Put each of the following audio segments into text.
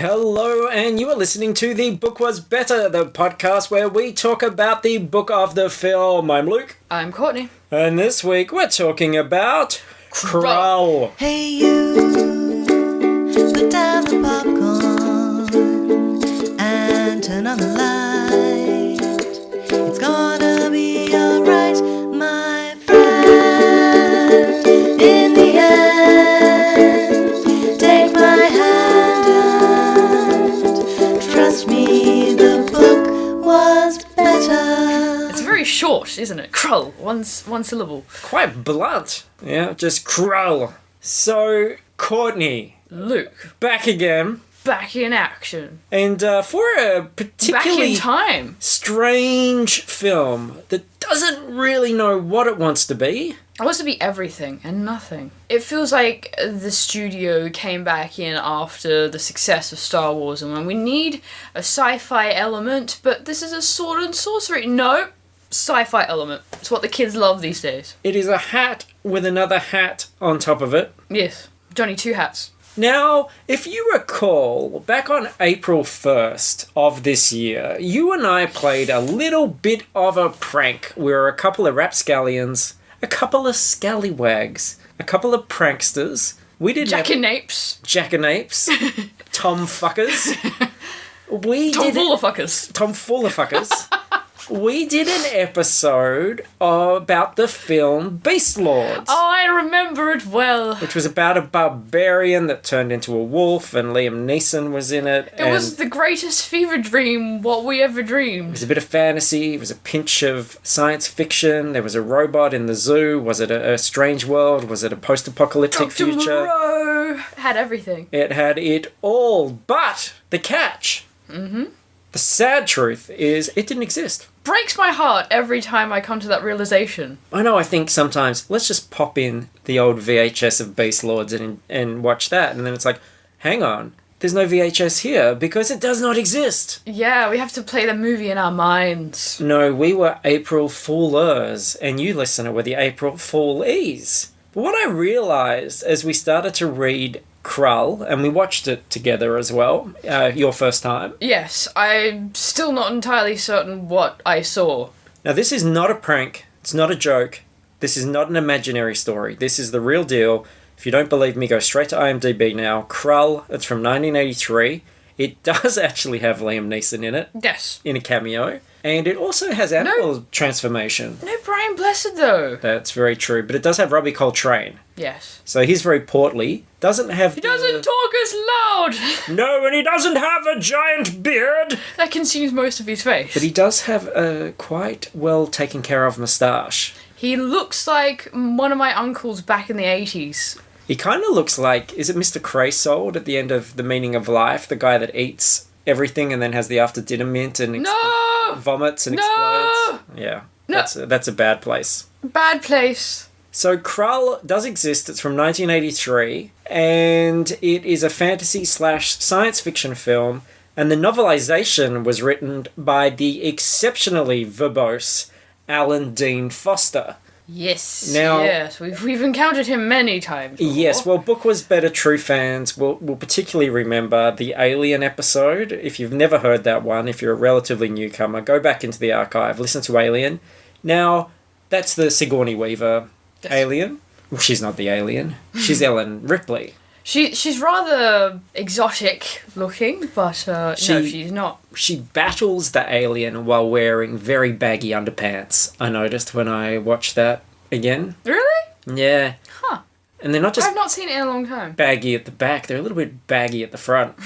Hello, and you are listening to The Book Was Better, the podcast where we talk about the book of the film. I'm Luke. I'm Courtney. And this week we're talking about Krull. Hey you, put down the popcorn and turn on the light. It's gonna be alright, my friend. In the end, take my hand. Trust me, the book was better. It's very short, isn't it? Krull, one syllable. Quite blunt. Yeah, just Krull. So, Courtney. Luke. Back again. Back in action. And for a Back particularly in time. strange film that doesn't really know what it wants to be. It wants to be everything and nothing. It feels like the studio came back in after the success of Star Wars and when we need a sci-fi element, but this is a sword and sorcery. No, sci-fi element. It's what the kids love these days. It is a hat with another hat on top of it. Yes, Johnny Two Hats. Now, if you recall, back on April 1st of this year, you and I played a little bit of a prank. We were a couple of rapscallions, a couple of scallywags, a couple of pranksters. We did Jackanapes. Jackanapes, tomfuckers. Tomfoolerfuckers. Tomfoolerfuckers. We did an episode about the film Beast Lords. Oh, I remember it well. Which was about a barbarian that turned into a wolf, and Liam Neeson was in it. It was the greatest fever dream what we ever It dreamed. was a bit of fantasy, it was a pinch of science fiction, there was a robot in the zoo. Was it a strange world? Was it a post-apocalyptic Dr. future? Moreau had everything. It had it all, but the catch, the sad truth is it didn't exist. Breaks my heart every time I come to that realization. I know, I think sometimes, let's just pop in the old VHS of Beast Lords and watch that, and then it's like, hang on, there's no VHS here because it does not exist. Yeah, we have to play the movie in our minds. No, we were April Foolers, and you, listener, were the April Foolees. But what I realised as we started to read Krull, and we watched it together as well, your first time. Yes, I'm still not entirely certain what I saw. Now, this is not a prank. It's not a joke. This is not an imaginary story. This is the real deal. If you don't believe me, go straight to IMDb now. Krull, it's from 1983. It does actually have Liam Neeson in it. Yes. In a cameo. And it also has animal transformation. No Brian Blessed, though. That's very true. But it does have Robbie Coltrane. Yes. So he's very portly. Doesn't have He doesn't talk as loud! No, and he doesn't have a giant beard! That consumes most of his face. But he does have a quite well taken care of moustache. He looks like one of my uncles back in the 80s. He kind of looks like, is it Mr. Craysold at the end of The Meaning of Life? The guy that eats everything and then has the after dinner mint and vomits and explodes? Yeah, No. that's a bad place. Bad place. So Krull does exist. It's from 1983, and it is a fantasy / science fiction film, and the novelization was written by the exceptionally verbose Alan Dean Foster. Yes. Now- yes, we've encountered him many times before. Yes, well, Book Was Better true fans will particularly remember the Alien episode. If you've never heard that one, if you're a relatively newcomer, go back into the archive, listen to Alien. Now, that's the Sigourney Weaver alien. Well, she's not the alien. She's Ellen Ripley. She's rather exotic looking, but no, she's not. She battles the alien while wearing very baggy underpants. I noticed when I watched that again. Really? Yeah. Huh. And they're not just I've not seen it in a long time. baggy at the back, they're a little bit baggy at the front.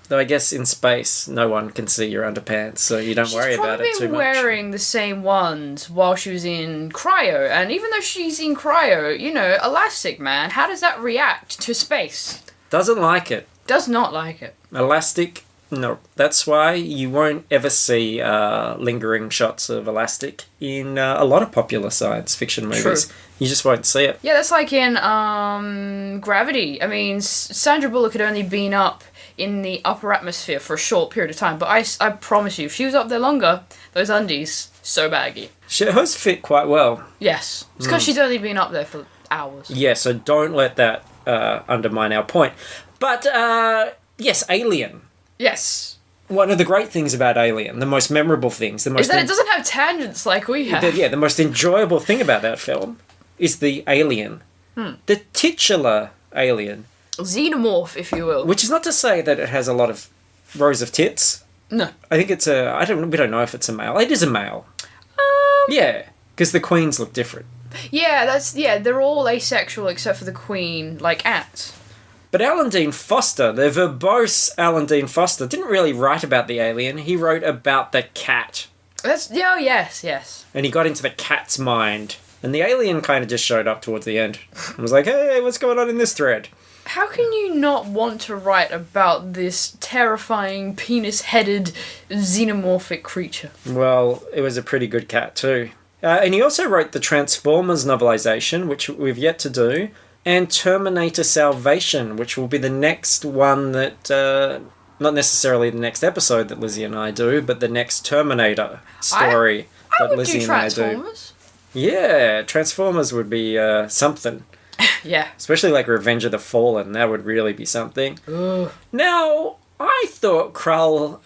Though I guess in space, no one can see your underpants, so you don't worry about it too She's probably much. wearing the same ones while she was in cryo, and even though she's in cryo, Elastic Man, how does that react to space? Doesn't like it. Does not like it. Elastic, no. That's why you won't ever see lingering shots of Elastic in a lot of popular science fiction movies. True. You just won't see it. Yeah, that's like in Gravity. I mean, Sandra Bullock had only been up in the upper atmosphere for a short period of time, but I promise you, if she was up there longer, those undies, so baggy. Hers fit quite well. Yes. It's because she's only been up there for hours. Yeah, so don't let that undermine our point. But Yes, Alien. Yes. One of the great things about Alien, the most memorable things, Is that it doesn't have tangents like we have. the most enjoyable thing about that film is the alien. The titular alien. Xenomorph, if you will. Which is not to say that it has a lot of rows of tits. No. I think it's we don't know if it's a male. It is a male. Yeah, because the queens look different. Yeah, they're all asexual except for the queen, like ants. But Alan Dean Foster, the verbose Alan Dean Foster, didn't really write about the alien. He wrote about the cat. Yes. And he got into the cat's mind. And the alien kind of just showed up towards the end. And was like, hey, what's going on in this thread? How can you not want to write about this terrifying, penis-headed, xenomorphic creature? Well, it was a pretty good cat too. And he also wrote the Transformers novelization, which we've yet to do, and Terminator Salvation, which will be the next one that... not necessarily the next episode that Lizzie and I do, but the next Terminator story that Lizzie and I do. Yeah, Transformers would be something. Yeah. Especially like Revenge of the Fallen, that would really be something. Ugh. Now, I thought Krull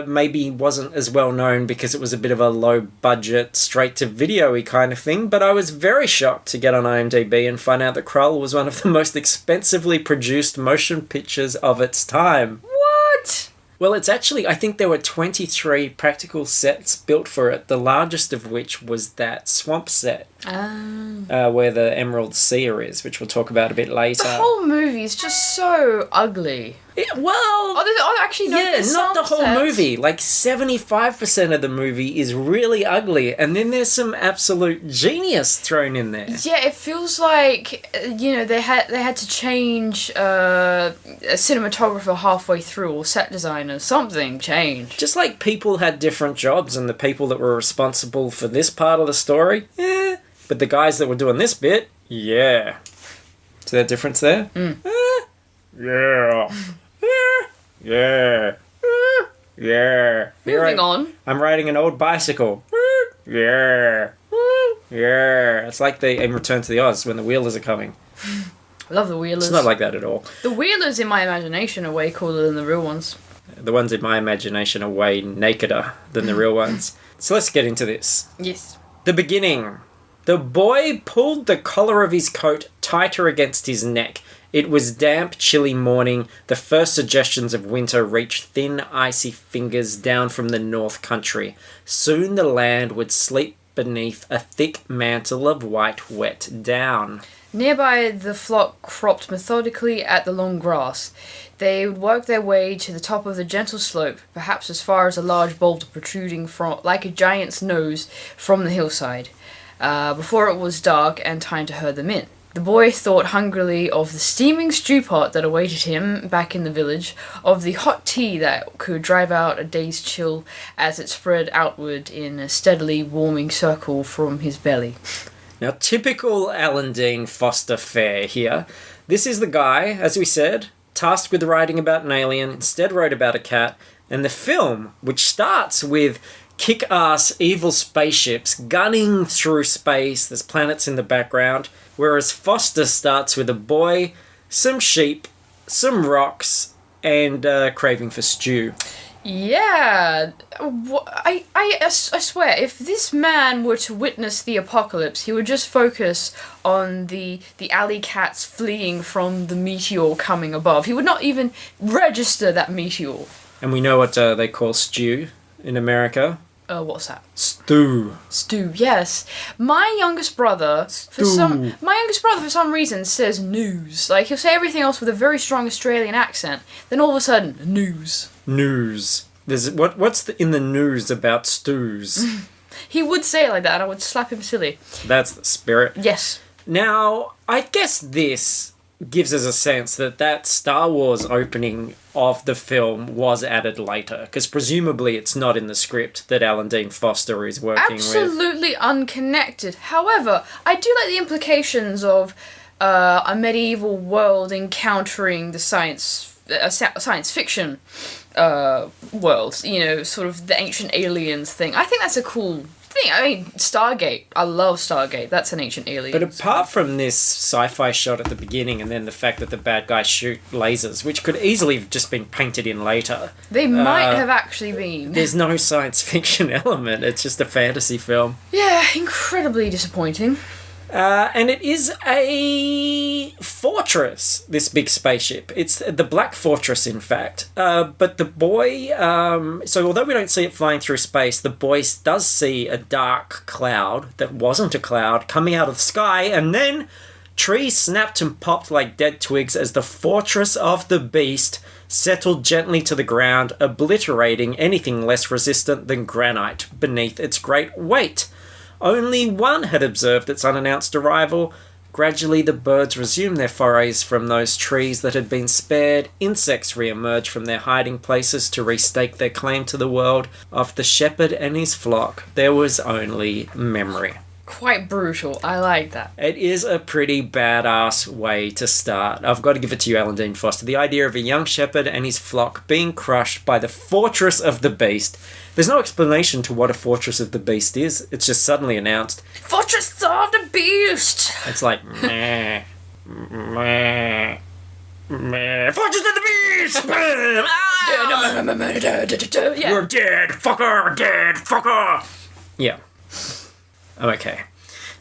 maybe wasn't as well known because it was a bit of a low budget, straight to video-y kind of thing, but I was very shocked to get on IMDb and find out that Krull was one of the most expensively produced motion pictures of its time. What? Well, it's actually, I think there were 23 practical sets built for it, the largest of which was that swamp set. Where the Emerald Seer is, which we'll talk about a bit later. The whole movie is just so ugly. Actually, no. Yeah, not the whole movie. Like 75% of the movie is really ugly, and then there's some absolute genius thrown in there. Yeah, it feels like they had to change a cinematographer halfway through, or set designer. Something changed. Just like people had different jobs, and the people that were responsible for this part of the story, but the guys that were doing this bit, yeah. See that difference there? Yeah. Yeah. Yeah. Moving on. I'm riding an old bicycle. Yeah. Yeah. It's like in Return to the Oz when the Wheelers are coming. I love the Wheelers. It's not like that at all. The Wheelers in my imagination are way cooler than the real ones. The ones in my imagination are way nakeder than the real ones. So let's get into this. Yes. The beginning. The boy pulled the collar of his coat tighter against his neck. It was damp, chilly morning. The first suggestions of winter reached thin, icy fingers down from the North Country. Soon the land would sleep beneath a thick mantle of white, wet down. Nearby, the flock cropped methodically at the long grass. They would work their way to the top of the gentle slope, perhaps as far as a large boulder protruding from, like a giant's nose, from the hillside, before it was dark and time to herd them in. The boy thought hungrily of the steaming stew pot that awaited him back in the village, of the hot tea that could drive out a day's chill as it spread outward in a steadily warming circle from his belly. Now, typical Alan Dean Foster fare here. This is the guy, as we said, tasked with writing about an alien, instead wrote about a cat, and the film, which starts with kick-ass evil spaceships gunning through space, there's planets in the background, whereas Foster starts with a boy, some sheep, some rocks, and craving for stew. Yeah, I swear, if this man were to witness the apocalypse, he would just focus on the alley cats fleeing from the meteor coming above. He would not even register that meteor. And we know what they call stew in America. What's that? Stew. Stew, yes. My youngest brother, for some reason, says news. Like, he'll say everything else with a very strong Australian accent. Then all of a sudden, news. News. There's what's in the news about stews? He would say it like that, and I would slap him silly. That's the spirit. Yes. Now, I guess this gives us a sense that Star Wars opening of the film was added later, because presumably it's not in the script that Alan Dean Foster is working with. Absolutely unconnected. However, I do like the implications of a medieval world encountering the science fiction world. You know, sort of the ancient aliens thing. I think that's a cool Stargate. I love Stargate. That's an ancient alien. But apart from this sci-fi shot at the beginning and then the fact that the bad guys shoot lasers, which could easily have just been painted in later. They might have actually been. There's no science fiction element. It's just a fantasy film. Yeah, incredibly disappointing. And it is a fortress, this big spaceship. It's the Black Fortress, in fact. But the boy... so although we don't see it flying through space, the boy does see a dark cloud that wasn't a cloud coming out of the sky, and then trees snapped and popped like dead twigs as the Fortress of the Beast settled gently to the ground, obliterating anything less resistant than granite beneath its great weight. Only one had observed its unannounced arrival. Gradually, the birds resumed their forays from those trees that had been spared. Insects re-emerged from their hiding places to restake their claim to the world. Of the shepherd and his flock, there was only memory. Quite brutal. I like that. It is a pretty badass way to start. I've got to give it to you, Alan Dean Foster. The idea of a young shepherd and his flock being crushed by the Fortress of the Beast. There's no explanation to what a Fortress of the Beast is. It's just suddenly announced. Fortress of the Beast! It's like, meh, meh, meh. Fortress of the Beast! Yeah. You're dead, fucker! Yeah. I'm okay.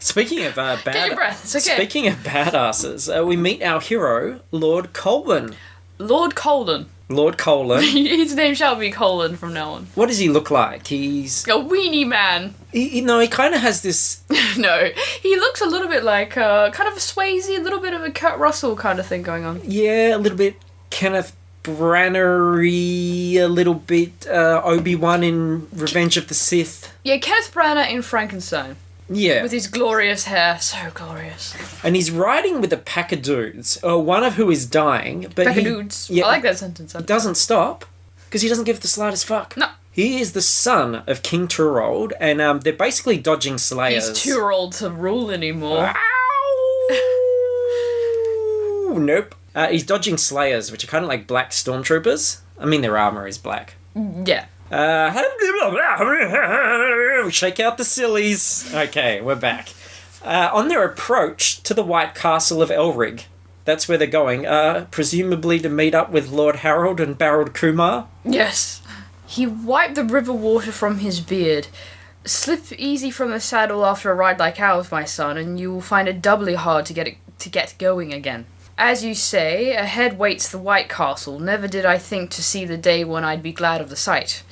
Speaking of Get your breath, it's okay. Speaking of badasses, we meet our hero, Lord Colwyn. Lord Colden. Lord Colwyn. His name shall be Colin from now on. What does he look like? He's... A weenie man. He kind of has this... No, he looks a little bit like kind of a Swayze, a little bit of a Kurt Russell kind of thing going on. Yeah, a little bit Kenneth Branagh-y, a little bit Obi-Wan in Revenge of the Sith. Yeah, Kenneth Branagh in Frankenstein. Yeah. With his glorious hair. So glorious. And he's riding with a pack of dudes, one of who is dying. But Pack of dudes. Yeah, I like that sentence. He doesn't stop, because he doesn't give the slightest fuck. No. He is the son of King Turgid, and they're basically dodging slayers. He's too old to rule anymore. Ow! Nope. He's dodging slayers, which are kind of like black stormtroopers. I mean, their armour is black. Yeah. Shake out the sillies. Okay, we're back. On their approach to the White Castle of Elrig, that's where they're going, presumably to meet up with Lord Harold and Barold Kumar. Yes. He wiped the river water from his beard. Slip easy from the saddle after a ride like ours, my son, and you will find it doubly hard to get going again. As you say, ahead waits the White Castle. Never did I think to see the day when I'd be glad of the sight.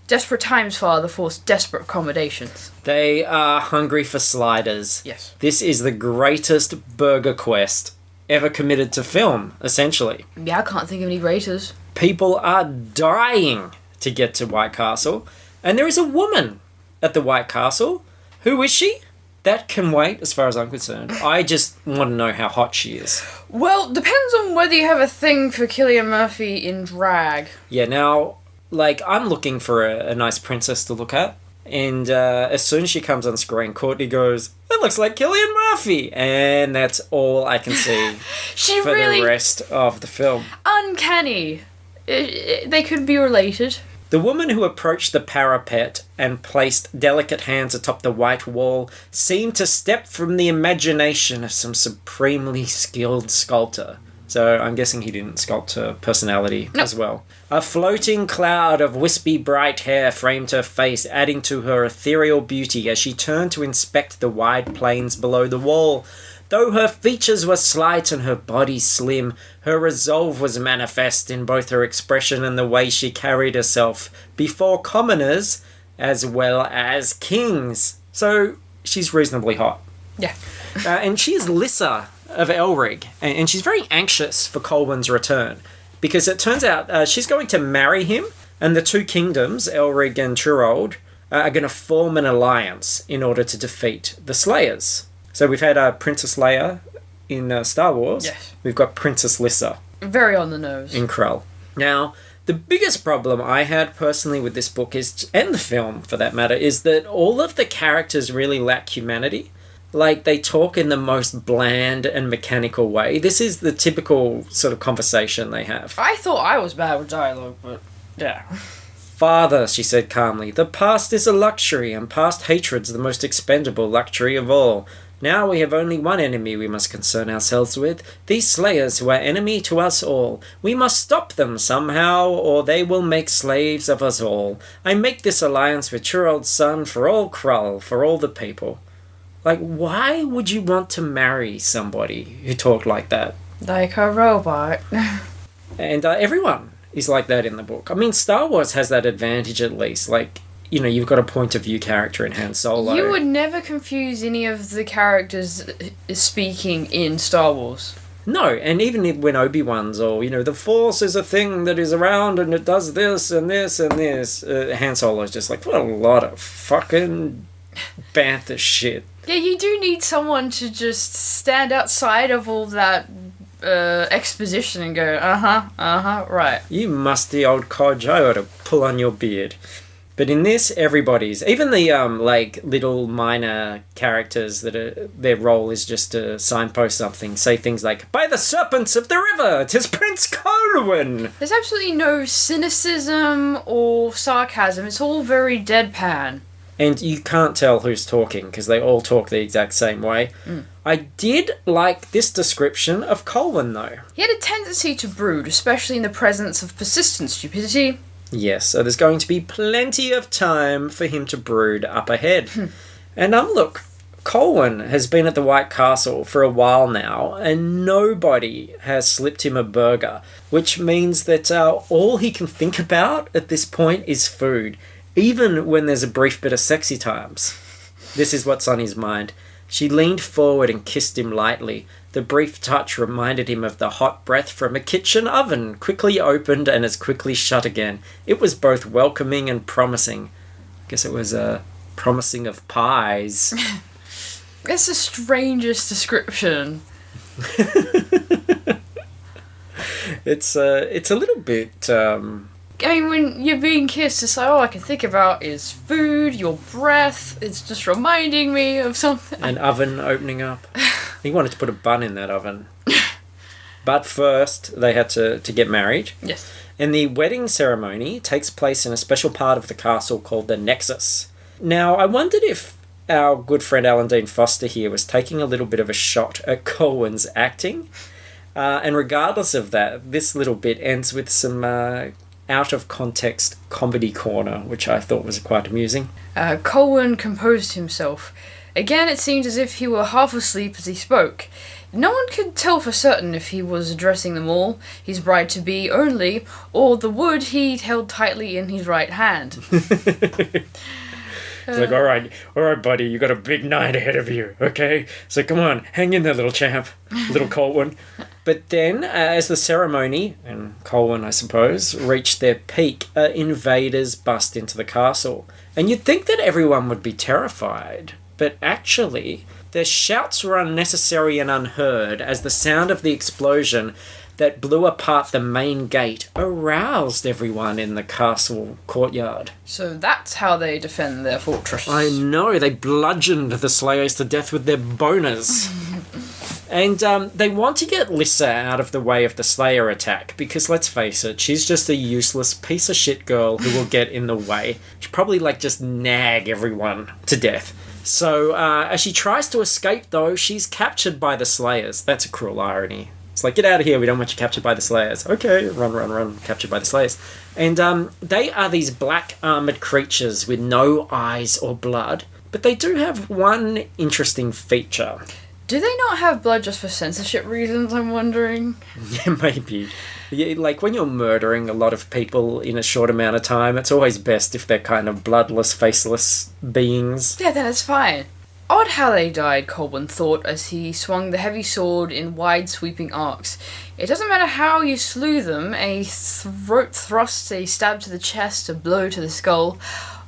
Desperate times, father, force desperate accommodations. They are hungry for sliders. Yes. This is the greatest burger quest ever committed to film, essentially. Yeah, I can't think of any greaters. People are dying to get to White Castle, and there is a woman at the White Castle. Who is she? That can wait, as far as I'm concerned. I just want to know how hot she is. Well, depends on whether you have a thing for Cillian Murphy in drag. Yeah, now, I'm looking for a nice princess to look at. And as soon as she comes on screen, Courtney goes, "That looks like Cillian Murphy!" And that's all I can see for the rest of the film. Uncanny. They could be related. The woman who approached the parapet and placed delicate hands atop the white wall seemed to step from the imagination of some supremely skilled sculptor. So I'm guessing he didn't sculpt her personality as well. A floating cloud of wispy bright hair framed her face, adding to her ethereal beauty as she turned to inspect the wide plains below the wall. Though her features were slight and her body slim, her resolve was manifest in both her expression and the way she carried herself before commoners as well as kings. So she's reasonably hot. Yeah. And she is Lissa of Elrig, and she's very anxious for Colwyn's return because it turns out she's going to marry him, and the two kingdoms, Elrig and Turgid, are going to form an alliance in order to defeat the Slayers. So we've had Princess Leia in Star Wars. Yes. We've got Princess Lissa. Very on the nose. In Krull. Now, the biggest problem I had personally with this book is, and the film for that matter, is that all of the characters really lack humanity. They talk in the most bland and mechanical way. This is the typical sort of conversation they have. I thought I was bad with dialogue, but yeah. "Father," she said calmly, "the past is a luxury, and past hatred's the most expendable luxury of all. Now we have only one enemy we must concern ourselves with, these slayers who are enemy to us all. We must stop them somehow, or they will make slaves of us all. I make this alliance with your old son for all Krull, for all the people." Like, why would you want to marry somebody who talked like that? Like a robot. And everyone is like that in the book. I mean, Star Wars has that advantage at least. Like, you know, you've got a point of view character in Han Solo. You would never confuse any of the characters speaking in Star Wars. No, and even when Obi-Wan's all, you know, the Force is a thing that is around and it does this and this and this. Han Solo's just like, what a lot of fucking bantha shit. Yeah, you do need someone to just stand outside of all that exposition and go, right. You musty old codge, I ought to pull on your beard. But in this, everybody's, even the like little minor characters that are, their role is just to signpost something, say things like, "By the serpents of the river, 'tis Prince Colwyn." There's absolutely no cynicism or sarcasm. It's all very deadpan. And you can't tell who's talking because they all talk the exact same way. I did like this description of Colwyn, though. He had a tendency to brood, especially in the presence of persistent stupidity. Yes, so there's going to be plenty of time for him to brood up ahead. And look, Colwyn has been at the White Castle for a while now, and nobody has slipped him a burger, which means that all he can think about at this point is food. Even when there's a brief bit of sexy times. This is what's on his mind. She leaned forward and kissed him lightly. The brief touch reminded him of the hot breath from a kitchen oven, quickly opened and as quickly shut again. It was both welcoming and promising. I guess it was promising of pies. That's the strangest description. It's a little bit... I mean, when you're being kissed, it's like, all I can think about is food, your breath. It's just reminding me of something. An oven opening up. He wanted to put a bun in that oven. But first, they had to get married. Yes. And the wedding ceremony takes place in a special part of the castle called the Nexus. Now, I wondered if our good friend Alan Dean Foster here was taking a little bit of a shot at Colwyn's acting. And regardless of that, this little bit ends with some... out-of-context comedy corner, which I thought was quite amusing. Colwyn composed himself. Again, it seemed as if he were half asleep as he spoke. No one could tell for certain if he was addressing them all, his bride-to-be only, or the wood he held tightly in his right hand. It's like, all right, buddy, you got a big night ahead of you, okay? So come on, hang in there, little champ, little Colwyn. But then, as the ceremony, and Colwyn, I suppose, reached their peak, invaders bust into the castle. And you'd think that everyone would be terrified, but actually, their shouts were unnecessary and unheard as the sound of the explosion that blew apart the main gate aroused everyone in the castle courtyard. So that's how they defend their fortress. I know, they bludgeoned the slayers to death with their boners. And they want to get Lissa out of the way of the Slayer attack because, let's face it, she's just a useless piece of shit girl who will get in the way. She'll probably, just nag everyone to death. So, as she tries to escape, though, she's captured by the Slayers. That's a cruel irony. It's like, get out of here, we don't want you captured by the Slayers. Okay, run, captured by the Slayers. And they are these black armoured creatures with no eyes or blood, but they do have one interesting feature. Do they not have blood just for censorship reasons, I'm wondering? Yeah, maybe. Yeah, when you're murdering a lot of people in a short amount of time, it's always best if they're kind of bloodless, faceless beings. Yeah, then it's fine. Odd how they died, Colwyn thought as he swung the heavy sword in wide sweeping arcs. It doesn't matter how you slew them, a throat thrust, a stab to the chest, a blow to the skull,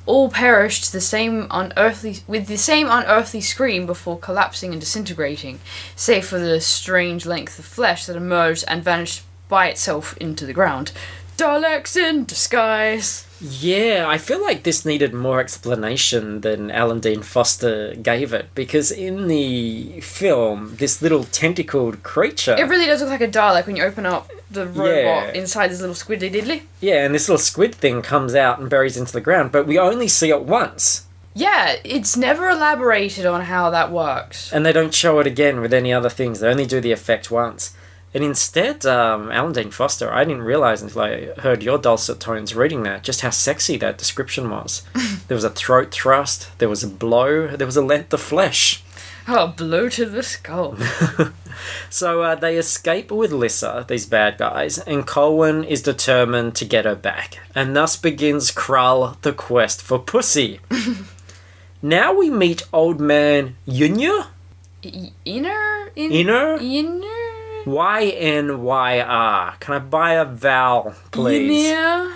all perished with the same unearthly scream before collapsing and disintegrating, save for the strange length of flesh that emerged and vanished by itself into the ground. Daleks in disguise! Yeah, I feel like this needed more explanation than Alan Dean Foster gave it, because in the film, this little tentacled creature... It really does look like a Dalek when you open up the robot Yeah. inside this little squiddly diddly. Yeah, and this little squid thing comes out and buries into the ground, but we only see it once. Yeah, it's never elaborated on how that works. And they don't show it again with any other things. They only do the effect once. And instead, Alan Dean Foster, I didn't realise until I heard your dulcet tones reading that, just how sexy that description was. There was a throat thrust, there was a blow, there was a length of flesh. Oh, blow to the skull. So they escape with Lissa, these bad guys, and Colwyn is determined to get her back. And thus begins Krull, the quest for pussy. Now we meet old man Yunya? Inner? Inner? Inner? Y-N-Y-R. Can I buy a vowel, please?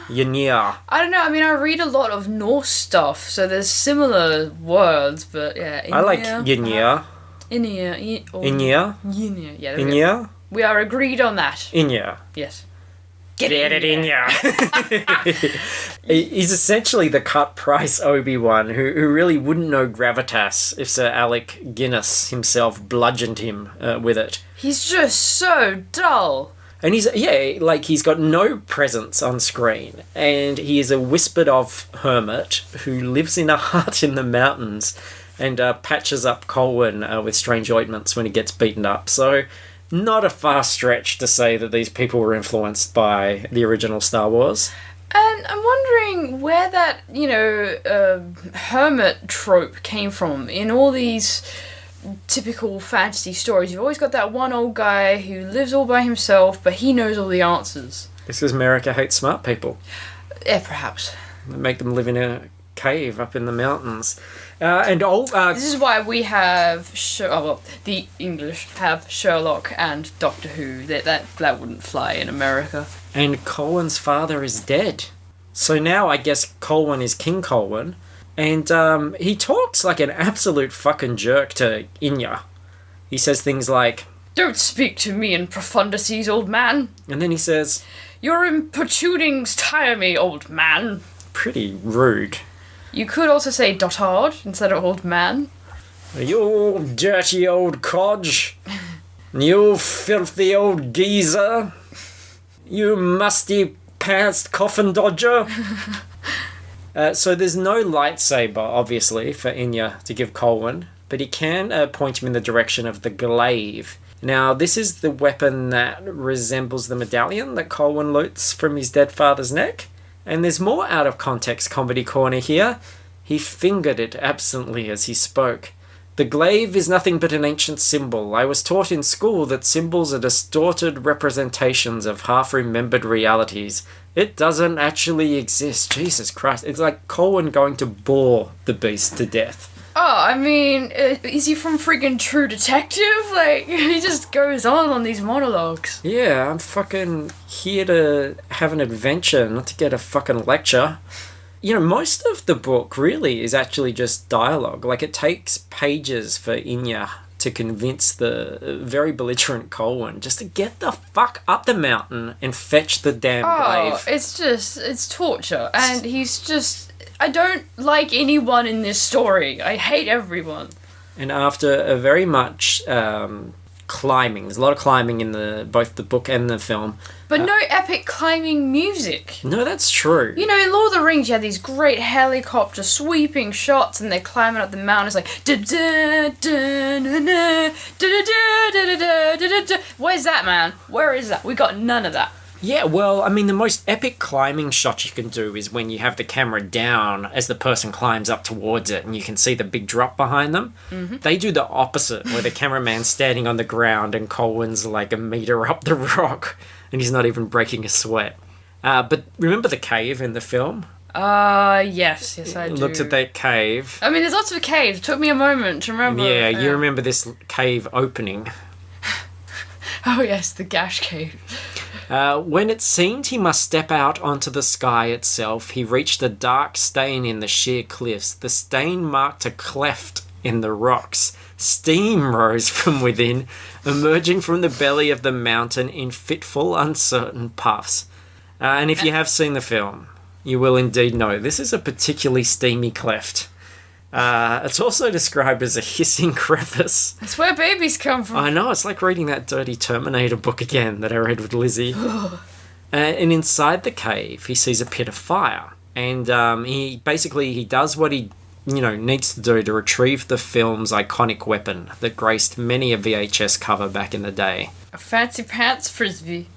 Yunya. I don't know. I mean, I read a lot of Norse stuff, so there's similar words, but yeah. I like Yunya. Inya. Inya? Inya. Yeah, there we go. Inya? We are agreed on that. Inya. Yes. Get it in ya. He's essentially the cut price Obi-Wan who really wouldn't know gravitas if Sir Alec Guinness himself bludgeoned him with it. He's just so dull. And he's got no presence on screen, and he is a whispered of hermit who lives in a hut in the mountains and patches up Colwyn with strange ointments when he gets beaten up. So not a far stretch to say that these people were influenced by the original Star Wars. And I'm wondering where that, hermit trope came from. In all these typical fantasy stories, you've always got that one old guy who lives all by himself, but he knows all the answers. This is America hates smart people. Yeah, perhaps. They make them live in a cave up in the mountains. This is why we have the English have Sherlock and Doctor Who. That wouldn't fly in America. And Colwyn's father is dead. So now I guess Colwyn is King Colwyn. And he talks like an absolute fucking jerk to Inya. He says things like, "Don't speak to me in profundities, old man." And then he says, "Your importunings tire me, old man." Pretty rude. You could also say dotard instead of old man. "You dirty old codge. You filthy old geezer. You musty pants coffin dodger." So there's no lightsaber, obviously, for Inya to give Colwyn, but he can point him in the direction of the glaive. Now, this is the weapon that resembles the medallion that Colwyn loots from his dead father's neck. And there's more out-of-context comedy corner here. He fingered it absently as he spoke. "The glaive is nothing but an ancient symbol. I was taught in school that symbols are distorted representations of half-remembered realities. It doesn't actually exist." Jesus Christ. It's like Colwyn going to bore the beast to death. Oh, I mean, is he from friggin' True Detective? Like, he just goes on these monologues. Yeah, I'm fucking here to have an adventure, not to get a fucking lecture. Most of the book really is actually just dialogue. Like, it takes pages for Inya to convince the very belligerent Colwyn just to get the fuck up the mountain and fetch the damn glaive. It's torture. And I don't like anyone in this story. I hate everyone. And after a very much climbing, there's a lot of climbing in both the book and the film. But no epic climbing music. No, that's true. In Lord of the Rings, you had these great helicopter sweeping shots, and they're climbing up the mountain. It's like Where's that, man? Where is that? We got none of that. Yeah, well, I mean, the most epic climbing shot you can do is when you have the camera down as the person climbs up towards it and you can see the big drop behind them. Mm-hmm. They do the opposite, where the cameraman's standing on the ground and Colwyn's like a meter up the rock and he's not even breaking a sweat. But remember the cave in the film? Yes, I do. Looked at that cave. I mean, there's lots of caves. It took me a moment to remember. Yeah, you remember this cave opening. Oh, yes, the Gash Cave. When it seemed he must step out onto the sky itself, he reached a dark stain in the sheer cliffs. The stain marked a cleft in the rocks. Steam rose from within, emerging from the belly of the mountain in fitful, uncertain puffs. And if you have seen the film, you will indeed know this is a particularly steamy cleft. It's also described as a hissing crevice. That's where babies come from. I know, it's like reading that dirty Terminator book again that I read with Lizzie. And inside the cave, he sees a pit of fire. And he does what he needs to do to retrieve the film's iconic weapon that graced many a VHS cover back in the day. A fancy pants frisbee.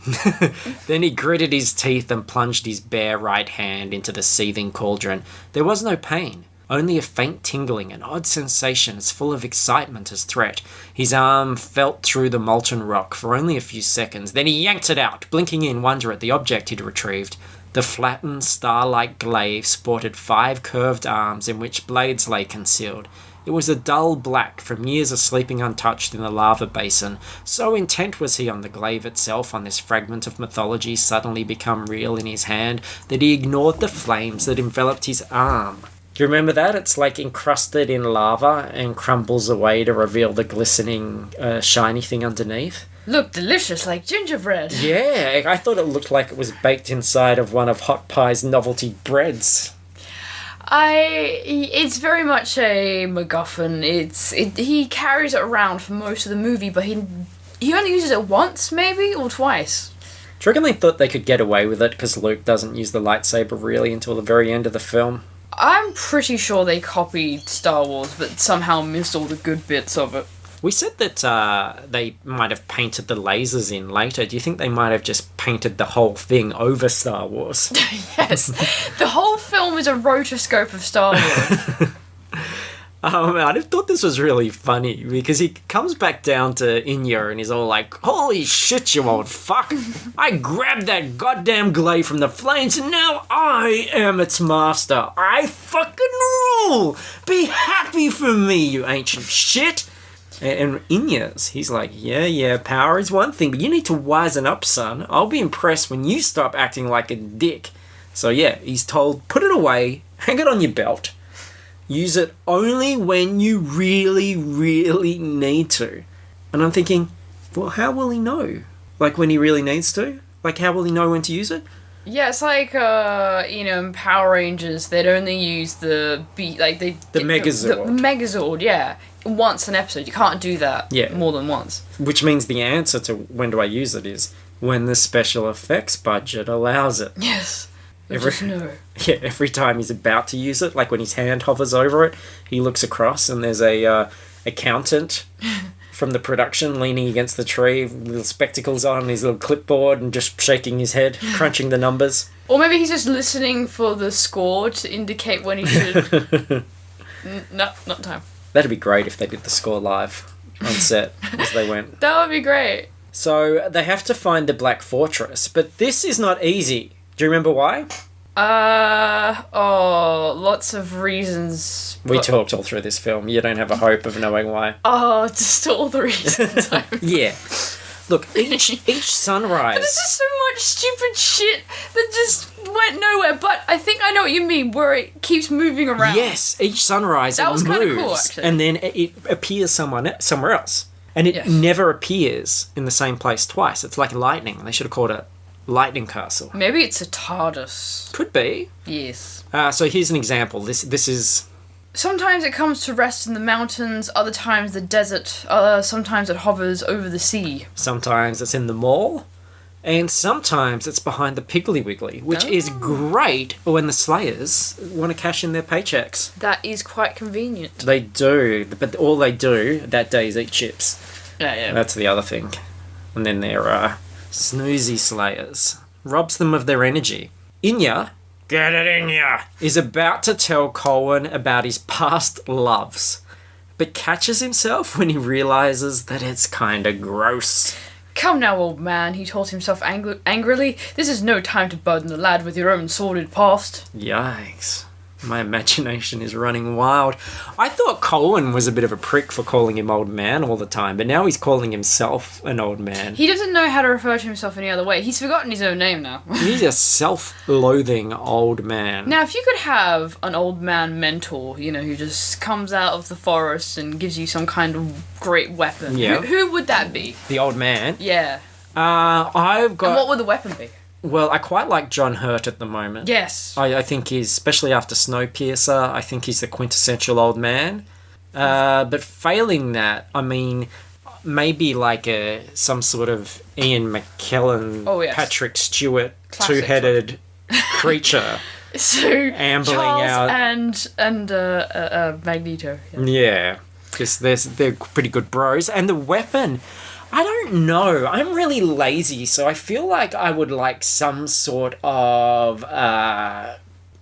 Then he gritted his teeth and plunged his bare right hand into the seething cauldron. There was no pain, only a faint tingling, an odd sensation as full of excitement as threat. His arm felt through the molten rock for only a few seconds. Then he yanked it out, blinking in wonder at the object he'd retrieved. The flattened, star-like glaive sported 5 curved arms in which blades lay concealed. It was a dull black from years of sleeping untouched in the lava basin. So intent was he on the glaive itself, on this fragment of mythology suddenly become real in his hand, that he ignored the flames that enveloped his arm. Do you remember that? It's like encrusted in lava and crumbles away to reveal the glistening, shiny thing underneath. Look delicious like gingerbread. Yeah, I thought it looked like it was baked inside of one of Hot Pie's novelty breads. It's very much a MacGuffin. He carries it around for most of the movie, but he only uses it once, maybe, or twice. Do you reckon they thought they could get away with it because Luke doesn't use the lightsaber really until the very end of the film? I'm pretty sure they copied Star Wars, but somehow missed all the good bits of it. We said that they might have painted the lasers in later. Do you think they might have just painted the whole thing over Star Wars? Yes. The whole film is a rotoscope of Star Wars. I thought this was really funny because he comes back down to Inya and he's all like, "Holy shit, you old fuck! I grabbed that goddamn glaive from the flames and now I am its master. I fucking rule! Be happy for me, you ancient shit!" And Inya's, he's like, yeah, power is one thing, but you need to wisen up, son. I'll be impressed when you stop acting like a dick. So yeah, he's told, put it away, hang it on your belt. Use it only when you really, really need to. And I'm thinking, well, how will he know? Like, when he really needs to? Like, how will he know when to use it? Yeah, it's like, in Power Rangers, they'd only use the Megazord. The Megazord, yeah. Once an episode. You can't do that more than once. Which means the answer to when do I use it is when the special effects budget allows it. Yes. Every time he's about to use it, like when his hand hovers over it, he looks across and there's a accountant from the production leaning against the tree with little spectacles on, his little clipboard and just shaking his head, crunching the numbers. Or maybe he's just listening for the score to indicate when he should... No, not time. That'd be great if they did the score live on set as they went. That would be great. So they have to find the Black Fortress, but this is not easy. Do you remember why? Lots of reasons. We talked all through this film. You don't have a hope of knowing why. Oh, just all the reasons. Yeah. Look, each sunrise... This is so much stupid shit that just went nowhere, but I think I know what you mean, where it keeps moving around. Yes, each sunrise it moves. That was kind of cool, actually. And then it appears somewhere else. And it never appears in the same place twice. It's like lightning. They should have called it Lightning Castle. Maybe it's a TARDIS. Could be. Yes. So here's an example. This is... Sometimes it comes to rest in the mountains, other times the desert, sometimes it hovers over the sea. Sometimes it's in the mall, and sometimes it's behind the Piggly Wiggly, which is great when the Slayers want to cash in their paychecks. That is quite convenient. They do, but all they do that day is eat chips. Yeah. That's the other thing. And then their snoozy Slayers robs them of their energy. Inya... Get it in ya! Is about to tell Colin about his past loves, but catches himself when he realises that it's kinda gross. Come now, old man, he told himself angrily. This is no time to burden the lad with your own sordid past. Yikes. My imagination is running wild. I thought Colin was a bit of a prick for calling him old man all the time, but now he's calling himself an old man. He doesn't know how to refer to himself any other way. He's forgotten his own name now. He's a self-loathing old man. Now, if you could have an old man mentor, who just comes out of the forest and gives you some kind of great weapon, who would that be? The old man? Yeah. I've got... And what would the weapon be? Well, I quite like John Hurt at the moment. Yes. I think he's, especially after Snowpiercer, I think he's the quintessential old man. But failing that, I mean, maybe like some sort of Ian McKellen, Patrick Stewart, Classic two-headed creature. So ambling Charles out. and Magneto. Yeah, because they're pretty good bros. And the weapon, I don't know. I'm really lazy, so I feel like I would like some sort of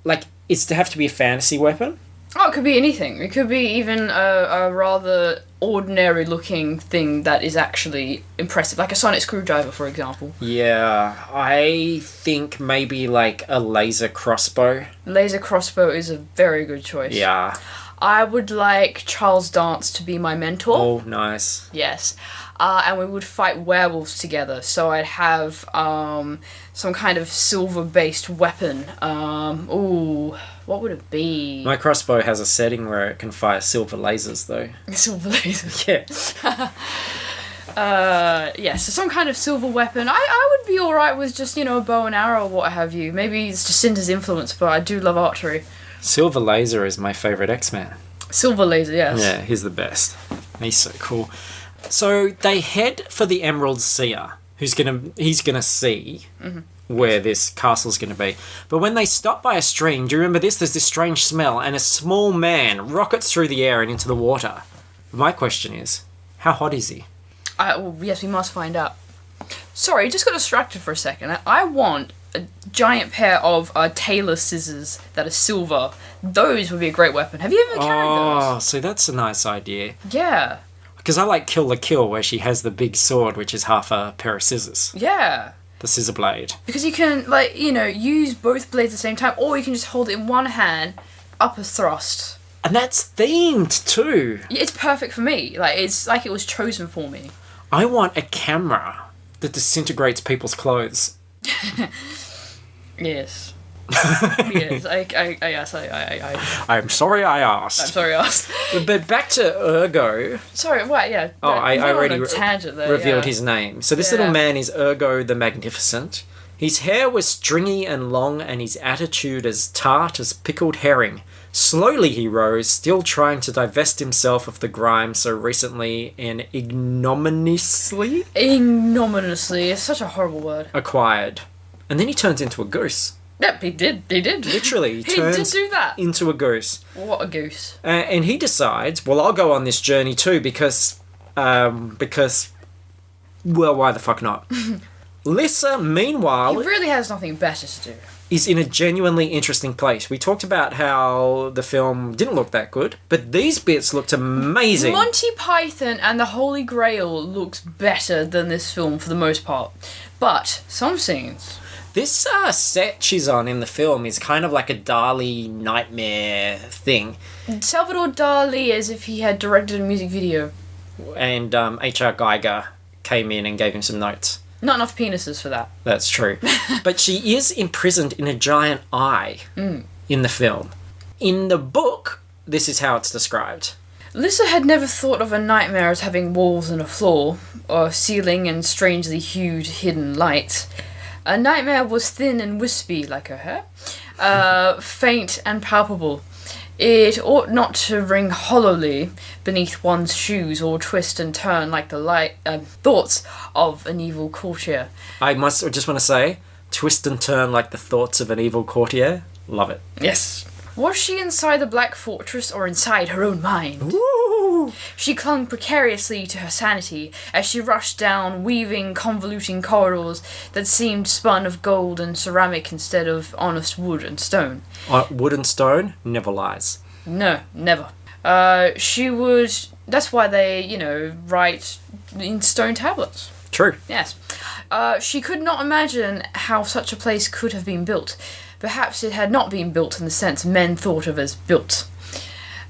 like it's to have to be a fantasy weapon. Oh, it could be anything. It could be even a rather ordinary-looking thing that is actually impressive, like a sonic screwdriver, for example. Yeah, I think maybe like a laser crossbow. Laser crossbow is a very good choice. Yeah. I would like Charles Dance to be my mentor. Oh, nice. Yes. And we would fight werewolves together. So I'd have some kind of silver-based weapon. What would it be? My crossbow has a setting where it can fire silver lasers, though. Silver lasers. Yeah. So some kind of silver weapon. I would be alright with just, a bow and arrow or what have you. Maybe it's Jacinda's influence, but I do love archery. Silver Laser is my favourite X-Man. Silver Laser, yes. Yeah, he's the best. He's so cool. So they head for the Emerald Seer, he's gonna see where this castle's gonna be. But when they stop by a stream, do you remember this? There's this strange smell, and a small man rockets through the air and into the water. My question is, how hot is he? Yes, we must find out. Sorry, just got distracted for a second. I want a giant pair of tailor scissors that are silver. Those would be a great weapon. Have you ever carried those? Oh, so that's a nice idea. Yeah. Because I like Kill la Kill, where she has the big sword, which is half a pair of scissors. Yeah. The scissor blade. Because you can, use both blades at the same time, or you can just hold it in one hand, upper thrust. And that's themed, too. Yeah, it's perfect for me. It's like it was chosen for me. I want a camera that disintegrates people's clothes. Yes. Yes, I'm sorry I asked. I'm sorry I asked. But back to Ergo. Sorry, what? Yeah. Oh, I already revealed yeah. his name. So this little man is Ergo the Magnificent. His hair was stringy and long, and his attitude as tart as pickled herring. Slowly he rose, still trying to divest himself of the grime so recently and ignominiously It's such a horrible word. acquired. And then he turns into a goose. Yep, he did. Literally, he He turns did do that. into a goose. What a goose. And he decides, well, I'll go on this journey too because, well, why the fuck not? Lissa, meanwhile, He really has nothing better to do. is in a genuinely interesting place. We talked about how the film didn't look that good, but these bits looked amazing. Monty Python and the Holy Grail looks better than this film for the most part. But some scenes... This set she's on in the film is kind of like a Dali nightmare thing. Salvador Dali as if he had directed a music video. And H.R. Geiger came in and gave him some notes. Not enough penises for that. That's true. But she is imprisoned in a giant eye in the film. In the book, this is how it's described. Lissa had never thought of a nightmare as having walls and a floor, or ceiling and strangely hued hidden lights. A nightmare was thin and wispy, like her hair, faint and palpable. It ought not to ring hollowly beneath one's shoes or twist and turn like the thoughts of an evil courtier. I just want to say, twist and turn like the thoughts of an evil courtier. Love it. Yes. Was she inside the Black Fortress or inside her own mind? Woo! She clung precariously to her sanity as she rushed down weaving, convoluting corridors that seemed spun of gold and ceramic instead of honest wood and stone. Wood and stone never lies. No, never. She would... That's why they, write in stone tablets. True. Yes. She could not imagine how such a place could have been built. Perhaps it had not been built in the sense men thought of as built.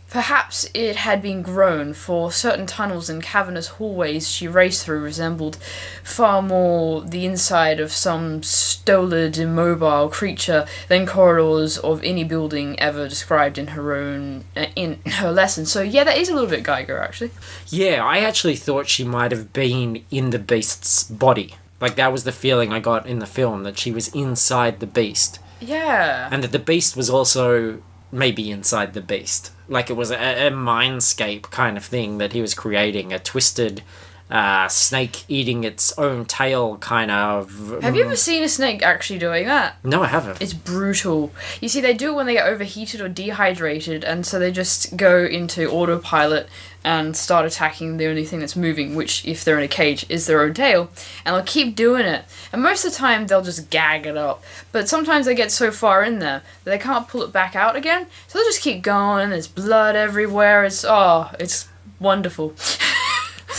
Perhaps it had been grown, for certain tunnels and cavernous hallways she raced through resembled far more the inside of some stolid, immobile creature than corridors of any building ever described in her lesson. So yeah, that is a little bit Geiger, actually. Yeah, I actually thought she might have been in the beast's body. Like, that was the feeling I got in the film, that she was inside the beast. Yeah. And that the beast was also maybe inside the beast. Like, it was a mindscape kind of thing that he was creating, a twisted snake eating its own tail kind of... Have you ever seen a snake actually doing that? No, I haven't. It's brutal. You see, they do it when they get overheated or dehydrated, and so they just go into autopilot and start attacking the only thing that's moving, which, if they're in a cage, is their own tail. And they'll keep doing it. And most of the time, they'll just gag it up. But sometimes they get so far in there that they can't pull it back out again. So they'll just keep going, there's blood everywhere. It's wonderful.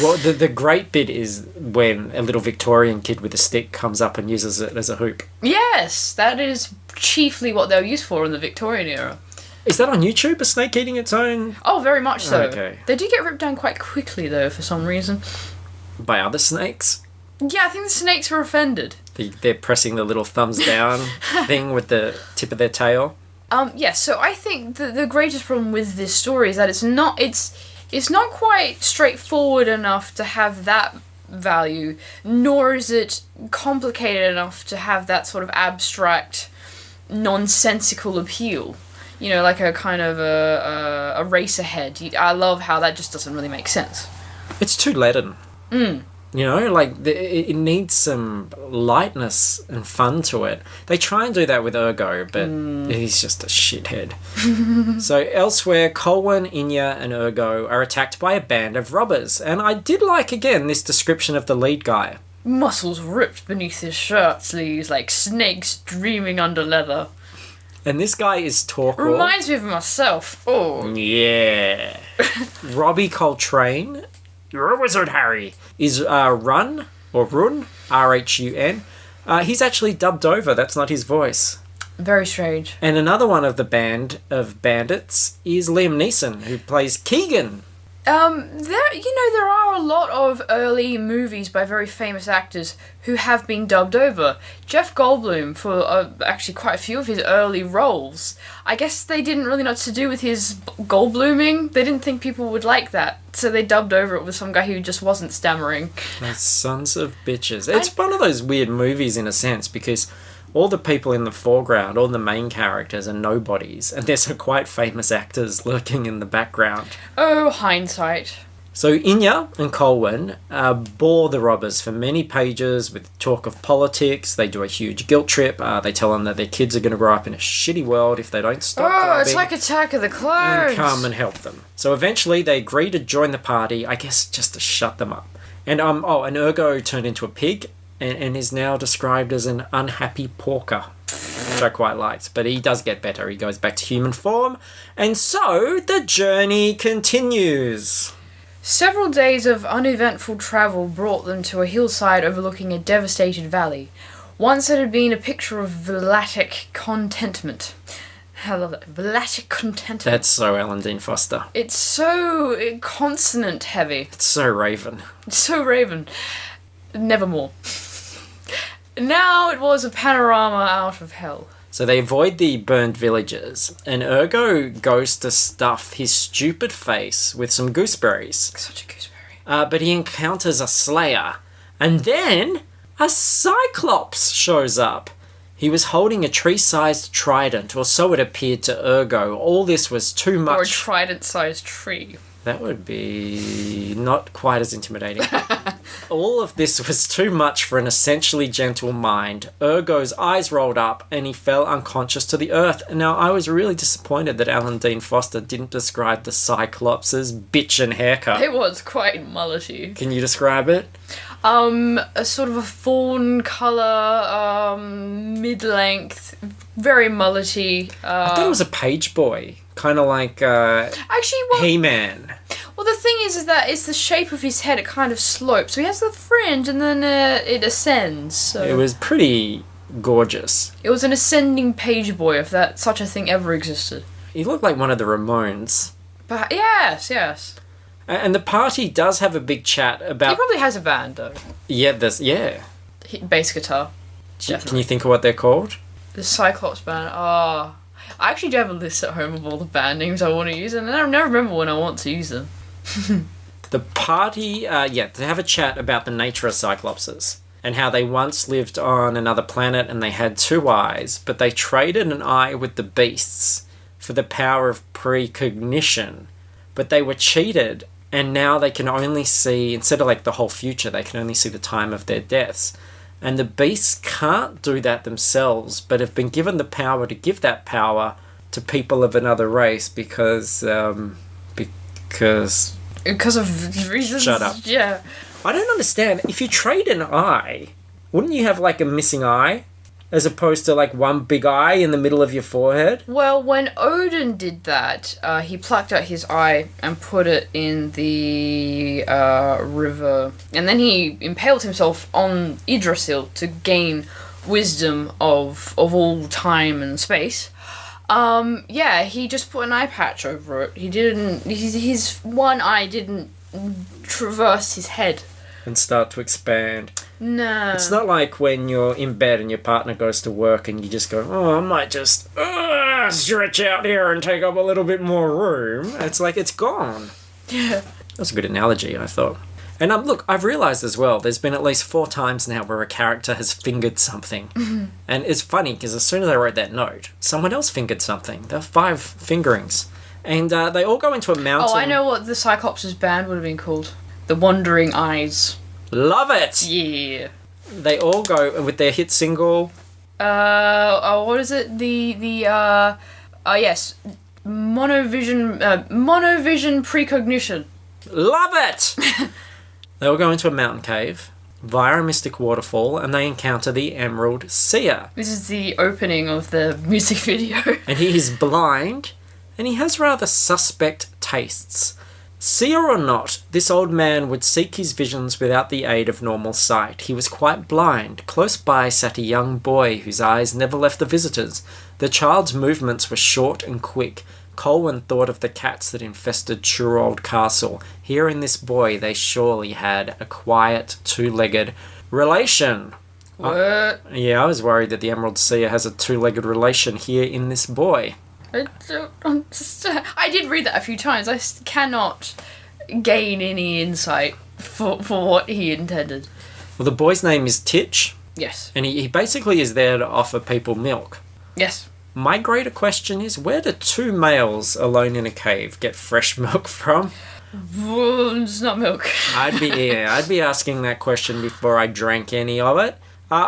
Well, the great bit is when a little Victorian kid with a stick comes up and uses it as a hoop. Yes, that is chiefly what they were used for in the Victorian era. Is that on YouTube, a snake eating its own? Oh, very much so. Okay. They do get ripped down quite quickly, though, for some reason. By other snakes? Yeah, I think the snakes were offended. They're pressing the little thumbs down thing with the tip of their tail? Yes, so I think the greatest problem with this story is that it's not quite straightforward enough to have that value, nor is it complicated enough to have that sort of abstract, nonsensical appeal. You know, like a kind of a race ahead. I love how that just doesn't really make sense. It's too leaden. You know, like, it needs some lightness and fun to it. They try and do that with Ergo, but he's just a shithead. So elsewhere, Colwyn, Inya, and Ergo are attacked by a band of robbers. And I did like, again, this description of the lead guy. Muscles ripped beneath his shirt sleeves like snakes dreaming under leather. And this guy is Torquil. Reminds me of myself. Oh. Yeah. Robbie Coltrane... You're a wizard, Harry. Is Run, or Run, R-H-U-N. He's actually dubbed over. That's not his voice. Very strange. And another one of the band of bandits is Liam Neeson, who plays Keegan. There are a lot of early movies by very famous actors who have been dubbed over. Jeff Goldblum, for actually quite a few of his early roles. I guess they didn't really know what to do with his Goldbluming. They didn't think people would like that, so they dubbed over it with some guy who just wasn't stammering. Those sons of bitches. It's one of those weird movies in a sense, because all the people in the foreground, all the main characters are nobodies, and there's some quite famous actors lurking in the background. Oh, hindsight. So Inya and Colwyn bore the robbers for many pages with talk of politics. They do a huge guilt trip. They tell them that their kids are going to grow up in a shitty world if they don't stop robbing. It's like Attack of the Clones. And come and help them. So eventually they agree to join the party, I guess just to shut them up. And and Ergo turned into a pig and is now described as an unhappy porker, which I quite liked. But he does get better. He goes back to human form. And so the journey continues. Several days of uneventful travel brought them to a hillside overlooking a devastated valley. Once it had been a picture of Vlatic contentment. I love that. Vlatic contentment. That's so Alan Dean Foster. It's so consonant heavy. It's so Raven. It's so Raven. Nevermore. Now it was a panorama out of hell. So they avoid the burned villages, and Ergo goes to stuff his stupid face with some gooseberries. Such a gooseberry. But he encounters a slayer, and then a cyclops shows up. He was holding a tree-sized trident, or so it appeared to Ergo. All this was too much. Or a trident-sized tree. That would be not quite as intimidating. All of this was too much for an essentially gentle mind. Ergo's eyes rolled up and he fell unconscious to the earth. Now, I was really disappointed that Alan Dean Foster didn't describe the Cyclops' bitchin' haircut. It was quite mullety. Can you describe it? A sort of a fawn colour, mid-length, very mullety. I thought it was a page boy. Kind of like actually, He-Man. Well, the thing is that it's the shape of his head. It kind of slopes. So he has the fringe, and then it ascends. So it was pretty gorgeous. It was an ascending page boy, if that such a thing ever existed. He looked like one of the Ramones. But yes. And the party does have a big chat about. He probably has a band though. Yeah, Bass guitar. Can you think of what they're called? The Cyclops band. I actually do have a list at home of all the band names I want to use, and I never remember when I want to use them. The party, they have a chat about the nature of Cyclopses. and how they once lived on another planet and they had 2 eyes, but they traded an eye with the beasts for the power of precognition. But they were cheated, and now they can only see, instead of like the whole future, they can only see the time of their deaths. And the beasts can't do that themselves, but have been given the power to give that power to people of another race because of reasons. Shut up. Yeah. I don't understand. If you trade an eye, wouldn't you have like a missing eye? As opposed to like one big eye in the middle of your forehead? Well, when Odin did that, he plucked out his eye and put it in the river. And then he impaled himself on Yggdrasil to gain wisdom of all time and space. Yeah, he just put an eye patch over it. He didn't... His one eye didn't traverse his head. And start to expand. No. It's not like when you're in bed and your partner goes to work and you just go, oh, I might just stretch out here and take up a little bit more room. It's like, it's gone. Yeah. That's a good analogy, I thought. And look, I've realised as well, there's been at least 4 times now where a character has fingered something. Mm-hmm. And it's funny, because as soon as I wrote that note, someone else fingered something. There were 5 fingerings. And they all go into a mountain. Oh, I know what the Cyclops' band would have been called. The Wandering Eyes. Love it! Yeah. They all go with their hit single. What is it? Yes. Monovision Precognition. Love it! They all go into a mountain cave via a mystic waterfall and they encounter the Emerald Seer. This is the opening of the music video. And he is blind and he has rather suspect tastes. Seer or not, this old man would seek his visions without the aid of normal sight. He was quite blind. Close by sat a young boy whose eyes never left the visitors. The child's movements were short and quick. Colwyn thought of the cats that infested Krull Castle. Here in this boy they surely had a quiet, 2-legged relation. What? Yeah, I was worried that the Emerald Seer has a 2-legged relation here in this boy. I don't understand. I did read that a few times. I cannot gain any insight for what he intended. Well, the boy's name is Titch. Yes. And he basically is there to offer people milk. Yes. My greater question is, where do 2 males alone in a cave get fresh milk from? It's not milk. I'd be asking that question before I drank any of it.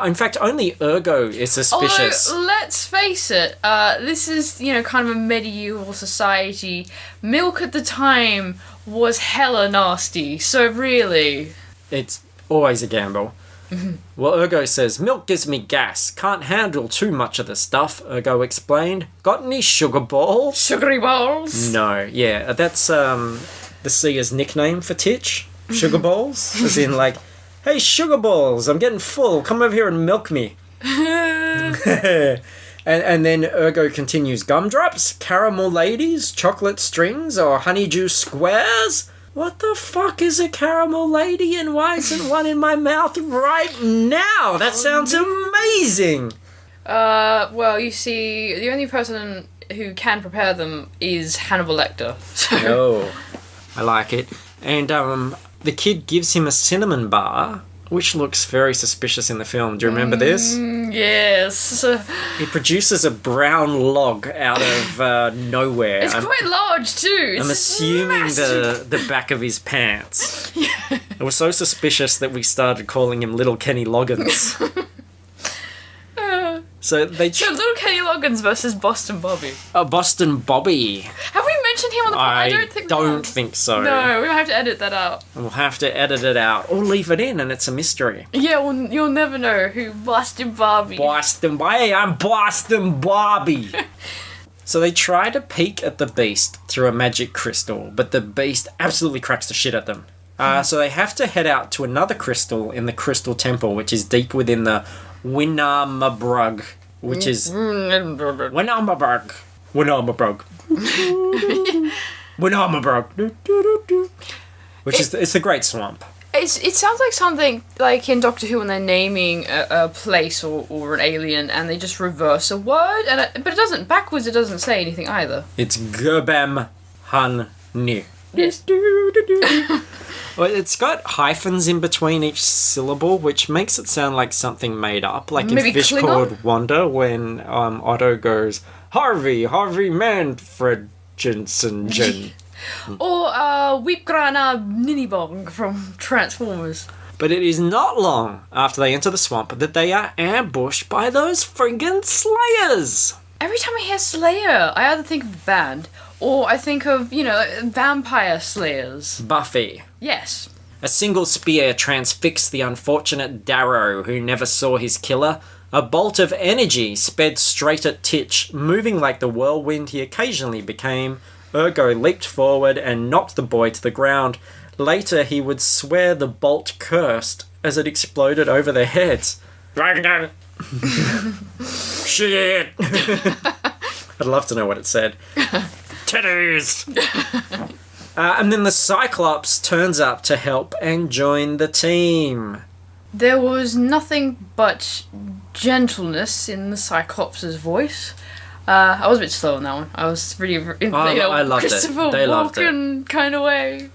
In fact, only Ergo is suspicious. Although, let's face it, this is, kind of a medieval society. Milk at the time was hella nasty, so really... It's always a gamble. Mm-hmm. Well, Ergo says, milk gives me gas. Can't handle too much of the stuff, Ergo explained. Got any sugar balls? Sugary balls? No, yeah. That's the Seer's nickname for Titch. Sugar balls? As in, like, hey, sugar balls, I'm getting full. Come over here and milk me. And then Ergo continues, gumdrops, caramel ladies, chocolate strings, or honeydew squares? What the fuck is a caramel lady and why isn't one in my mouth right now? That sounds amazing. Well, you see, the only person who can prepare them is Hannibal Lecter. So. Oh, I like it. And the kid gives him a cinnamon bar, which looks very suspicious in the film. Do you remember this? Yes. He produces a brown log out of nowhere. It's quite large too. I'm assuming the back of his pants. Yeah. It was so suspicious that we started calling him Little Kenny Loggins. So Little Kenny Loggins versus Boston Bobby. Boston Bobby. Have we mentioned him on the podcast? I don't think so. No, we'll have to edit that out. We'll have to edit it out. Or leave it in and it's a mystery. Yeah, well, you'll never know who Boston Bobby. Hey, I'm Boston Bobby. So they try to peek at the beast through a magic crystal, but the beast absolutely cracks the shit at them. So they have to head out to another crystal in the Crystal Temple, which is deep within the Winamabrug, which is... Winamabrug. Which is... It's the Great Swamp. It sounds like something like in Doctor Who when they're naming a place or an alien and they just reverse a word, but it doesn't... Backwards it doesn't say anything either. It's Gerbem Han Nu. Yes. Well, it's got hyphens in between each syllable, which makes it sound like something made up. Like Maybe in Fish Klingon? Called Wanda, when Otto goes, Harvey Manfred Jensen. Or Weepgrana Ninibong from Transformers. But it is not long after they enter the swamp that they are ambushed by those friggin' slayers. Every time I hear Slayer, I either think of the band, or I think of, vampire slayers. Buffy. Yes. A single spear transfixed the unfortunate Darrow, who never saw his killer. A bolt of energy sped straight at Titch, moving like the whirlwind he occasionally became. Ergo leaped forward and knocked the boy to the ground. Later, he would swear the bolt cursed as it exploded over their heads. Shit! I'd love to know what it said. Titties! And then the Cyclops turns up to help and join the team. There was nothing but gentleness in the Cyclops' voice. I was a bit slow on that one. I was really in I loved it. Christopher They loved it. Walken kind of way.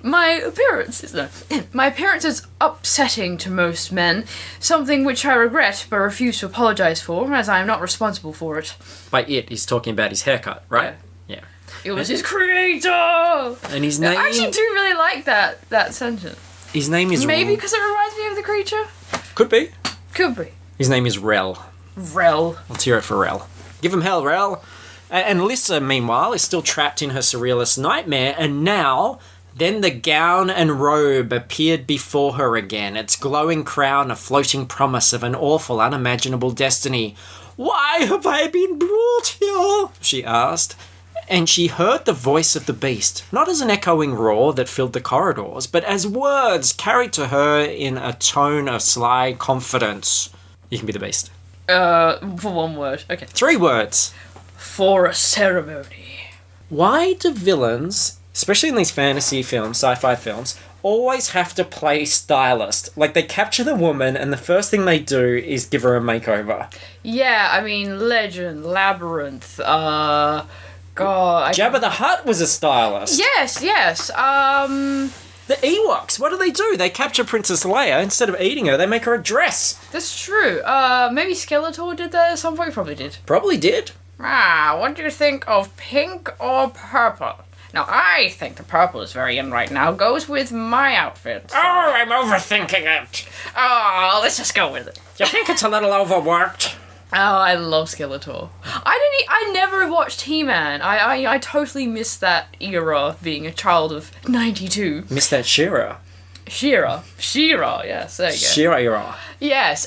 My appearance is upsetting to most men, something which I regret but refuse to apologise for, as I am not responsible for it. By it, he's talking about his haircut, right? Yeah. It was his creator! And his name... I actually do really like that sentence. His name is... Maybe because it reminds me of the creature? Could be. Could be. His name is Rel. Rel. Let's hear it for Rel. Give him hell, Rel. And Lissa, meanwhile, is still trapped in her surrealist nightmare, and now... Then the gown and robe appeared before her again, its glowing crown a floating promise of an awful, unimaginable destiny. "Why have I been brought here?" she asked. And she heard the voice of the beast, not as an echoing roar that filled the corridors, but as words carried to her in a tone of sly confidence. You can be the beast. For one word. Okay. 3 words. For a ceremony. Why do villains, especially in these fantasy films, sci-fi films, always have to play stylist? Like, they capture the woman and the first thing they do is give her a makeover. Yeah, I mean, Legend, Labyrinth, God... Jabba the Hutt was a stylist. Yes. The Ewoks, what do? They capture Princess Leia. Instead of eating her, they make her a dress. That's true. Maybe Skeletor did that at some point? Probably did. Probably did. What do you think of pink or purple? Now, I think the purple is very in right now. Goes with my outfit. So. Oh, I'm overthinking it. Oh, let's just go with it. Do you think it's a little overworked? Oh, I love Skeletor. I never watched He-Man. I totally missed that era, being a child of 92. Missed that She-Ra. She-Ra, yes, there you go. She-Ra. Yes,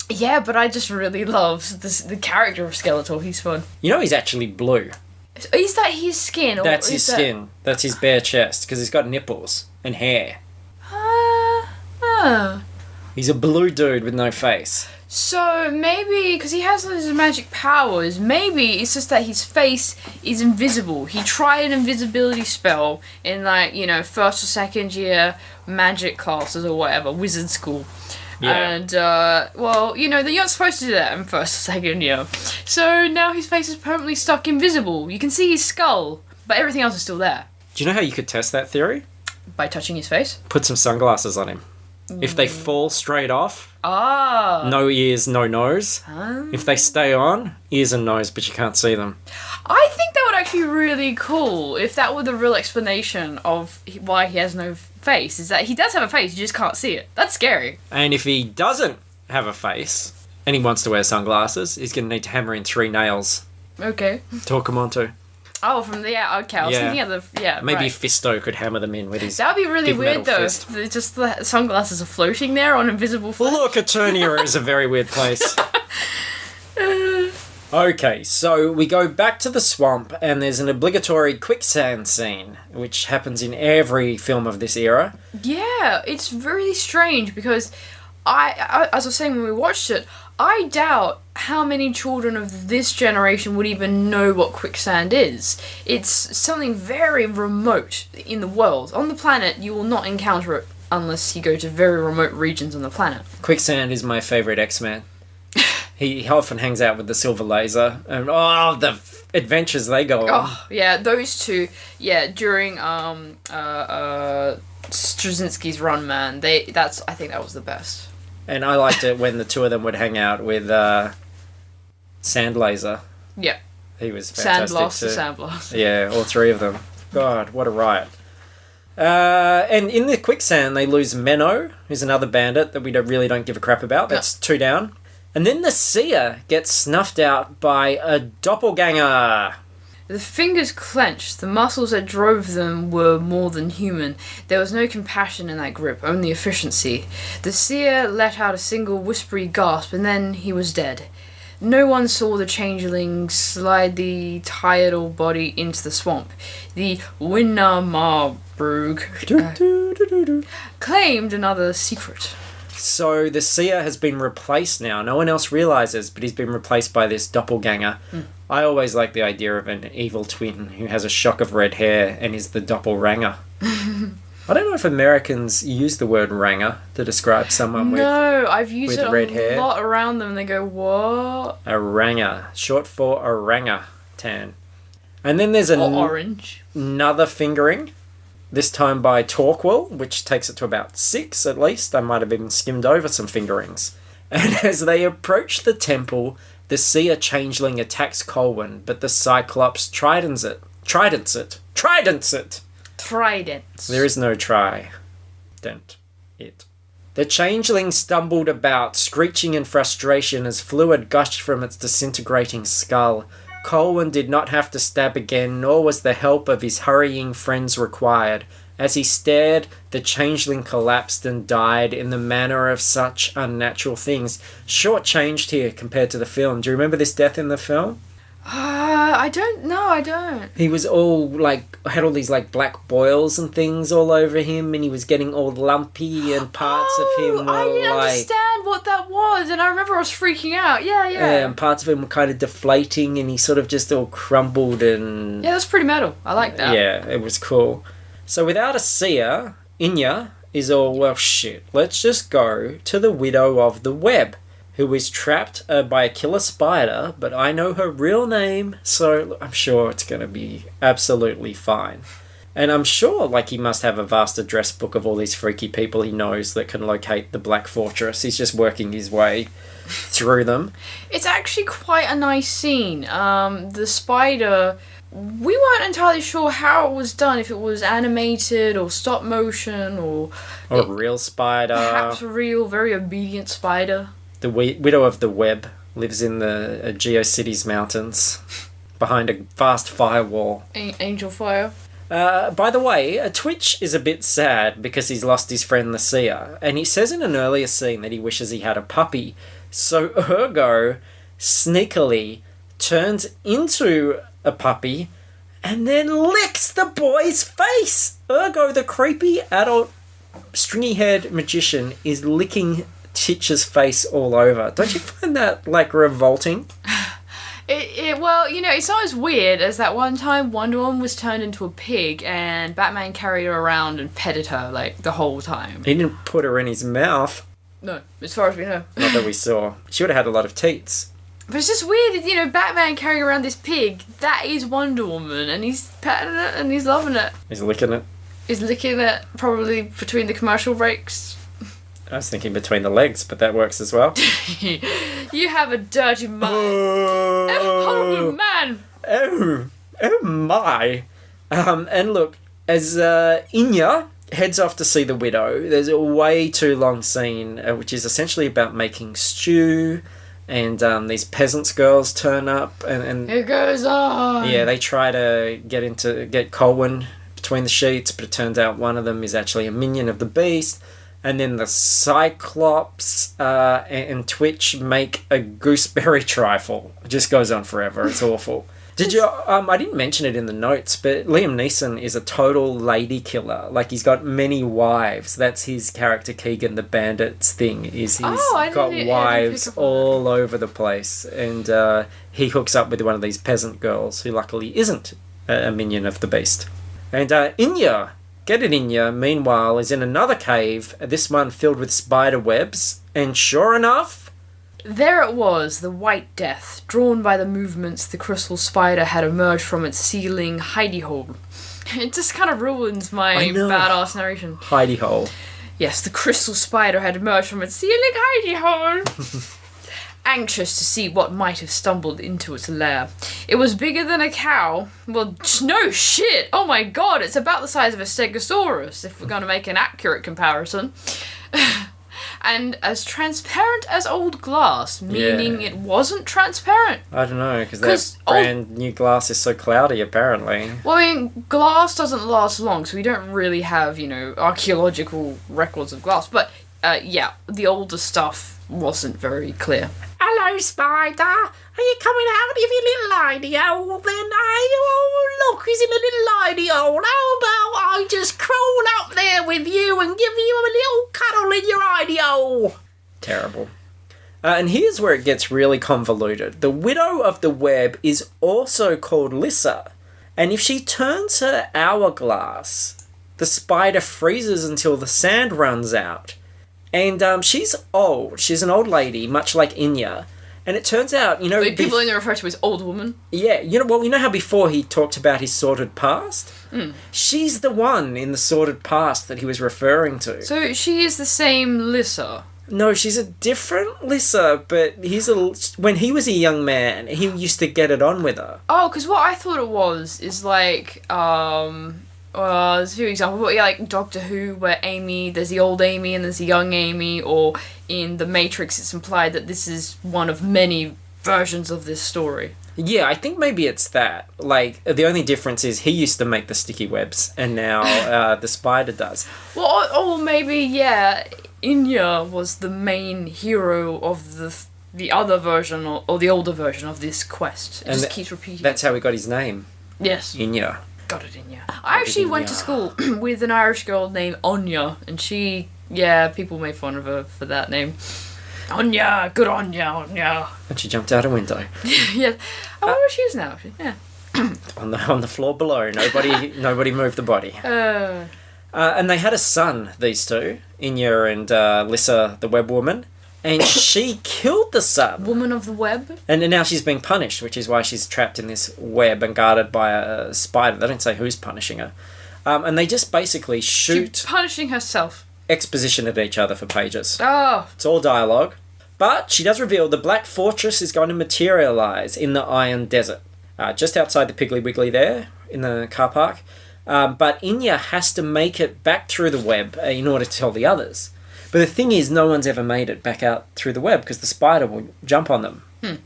yeah, but I just really love the character of Skeletor. He's fun. You know he's actually blue. Is that his skin? Or That's is his skin. That's his bare chest, because he's got nipples and hair. He's a blue dude with no face. So maybe, because he has those magic powers, maybe it's just that his face is invisible. He tried an invisibility spell in, first or second year magic classes or whatever, wizard school. Yeah. And, you're not supposed to do that in first or second year. So now his face is permanently stuck invisible. You can see his skull, but everything else is still there. Do you know how you could test that theory? By touching his face? Put some sunglasses on him. If they fall straight off, no ears, no nose. If they stay on, ears and nose, but you can't see them. I think that would actually be really cool if that were the real explanation of why he has no face, is that he does have a face, you just can't see it. That's scary. And if he doesn't have a face, and he wants to wear sunglasses, he's going to need to hammer in 3 nails. Okay. To hook them onto. Oh, okay. I was thinking of Maybe right. Fisto could hammer them in with his That would be really big weird, metal though, fist. if just the sunglasses are floating there on invisible flesh. Look, Eternia is a very weird place. Okay, so we go back to the swamp, and there's an obligatory quicksand scene, which happens in every film of this era. Yeah, it's really strange, because I as I was saying when we watched it, I doubt how many children of this generation would even know what quicksand is. It's something very remote in the world. On the planet, you will not encounter it unless you go to very remote regions on the planet. Quicksand is my favourite X-Man. He often hangs out with the silver laser, and the adventures they go on. Oh, yeah, those two. Yeah, during Straczynski's run, man. I think that was the best. And I liked it when the two of them would hang out with Sandlaser. Yeah. He was fantastic Sandblast. Yeah, all three of them. God, what a riot. And in the quicksand, they lose Menno, who's another bandit that we really don't give a crap about. That's 2 down. And then the seer gets snuffed out by a doppelganger. The fingers clenched. The muscles that drove them were more than human. There was no compassion in that grip, only efficiency. The seer let out a single whispery gasp, and then he was dead. No one saw the changeling slide the tired old body into the swamp. The Winna Marbrug claimed another secret. So the seer has been replaced now. No one else realizes, but he's been replaced by this doppelganger. I always like the idea of an evil twin who has a shock of red hair and is the doppelganger. I don't know if Americans use the word ranger to describe someone with I've used it red a hair. lot around them and they go, what? A ranger, short for orangutan. And then there's orange. another fingering, this time by Torquil, which takes it to about 6 at least. I might have even skimmed over some fingerings. And as they approach the temple, the seer changeling attacks Colwyn, but the Cyclops tridents it. Trident. There is no try. Don't it. The changeling stumbled about, screeching in frustration as fluid gushed from its disintegrating skull. Colwyn did not have to stab again, nor was the help of his hurrying friends required. As he stared, the changeling collapsed and died in the manner of such unnatural things. Short-changed here compared to the film. Do you remember this death in the film? I don't know, I don't. He was all, had all these, black boils and things all over him, and he was getting all lumpy, and parts of him were, I didn't understand what that was, and I remember I was freaking out. Yeah. And parts of him were kind of deflating, and he sort of just all crumbled and... Yeah, that's pretty metal. I like that. Yeah, it was cool. So without a seer, Inya is all, well, shit, let's just go to the Widow of the Web, who is trapped by a killer spider, but I know her real name, so I'm sure it's going to be absolutely fine. And I'm sure, he must have a vast address book of all these freaky people he knows that can locate the Black Fortress. He's just working his way through them. It's actually quite a nice scene. The spider... We weren't entirely sure how it was done, if it was animated or stop motion or... Or a real spider. Perhaps a real, very obedient spider. The Widow of the Web lives in the GeoCities mountains behind a vast firewall. Angel fire. By the way, Twitch is a bit sad because he's lost his friend the Seer, and he says in an earlier scene that he wishes he had a puppy. So Ergo sneakily turns into a puppy and then licks the boy's face. Ergo, the creepy adult stringy-haired magician, is licking Titch's face all over. Don't you find that revolting? Well, it's not as weird as that one time Wonder Woman was turned into a pig and Batman carried her around and petted her the whole time. He didn't put her in his mouth. No, as far as we know. Not that we saw. She would have had a lot of teats. But it's just weird, Batman carrying around this pig. That is Wonder Woman, and he's petting it and he's loving it. He's licking it. He's licking it probably between the commercial breaks. I was thinking between the legs, but that works as well. You have a dirty mind. Oh, man. Oh my. And look, as Inya heads off to see the widow, there's a way too long scene, which is essentially about making stew, and these peasants girls turn up, and it goes on. Yeah, they try to get Colwyn between the sheets, but it turns out one of them is actually a minion of the beast. And then the Cyclops and Twitch make a gooseberry trifle. It just goes on forever. It's awful. Did you? I didn't mention it in the notes, but Liam Neeson is a total lady killer. He's got many wives. That's his character, Keegan the Bandit's thing. He's got wives all over the place, and he hooks up with one of these peasant girls, who luckily isn't a minion of the beast. And Inya. Get it, Inya, meanwhile, is in another cave, this one filled with spider webs, and sure enough, There it was, the White Death, drawn by the movements the crystal spider had emerged from its ceiling hidey hole. It just kind of ruins my badass narration. Hidey hole. Yes, the crystal spider had emerged from its ceiling hidey hole. Anxious to see what might have stumbled into its lair. It was bigger than a cow. Well, no shit! Oh my god, it's about the size of a stegosaurus, if we're going to make an accurate comparison. And as transparent as old glass, meaning it wasn't transparent. I don't know, because that brand new glass is so cloudy, apparently. Well, I mean, glass doesn't last long, so we don't really have, archaeological records of glass. But, the older stuff wasn't very clear. Hello, Spider. Are you coming out of your little hidey hole then, are you? Oh, look, he's in a little hidey hole. How about I just crawl up there with you and give you a little cuddle in your hidey hole? Terrible. And here's where it gets really convoluted. The Widow of the Web is also called Lissa. And if she turns her hourglass, the spider freezes until the sand runs out. And she's old. She's an old lady, much like Inya. And it turns out, people only refer to as old woman. Yeah, you know how before he talked about his sordid past? Mm. She's the one in the sordid past that he was referring to. So she is the same Lissa. No, she's a different Lissa, but when he was a young man, he used to get it on with her. Oh, because what I thought it was is like, there's a few examples, but like Doctor Who, where there's the old Amy and there's the young Amy, or in The Matrix, it's implied that this is one of many versions of this story. Yeah, I think maybe it's that. Like, the only difference is he used to make the sticky webs, and now the spider does. Well, or maybe, Inya was the main hero of the other version, or the older version of this quest. It just keeps repeating. That's how he got his name. Yes. Inya. Got it, Inya. I actually went to school with an Irish girl named Anya, and people made fun of her for that name. Anya, good Anya. And she jumped out a window. Yeah. I wonder where she is now, actually. Yeah. on the floor below. Nobody moved the body. And they had a son, these two, Inya and Lissa, the web woman. And she killed the son. Woman of the web. And now she's being punished, which is why she's trapped in this web and guarded by a spider. They don't say who's punishing her. And they just basically shoot... She's punishing herself. Exposition at each other for pages. Oh. It's all dialogue. But she does reveal the Black Fortress is going to materialise in the Iron Desert. Just outside the Piggly Wiggly there, in the car park. But Inya has to make it back through the web in order to tell the others. But the thing is, no one's ever made it back out through the web because the spider will jump on them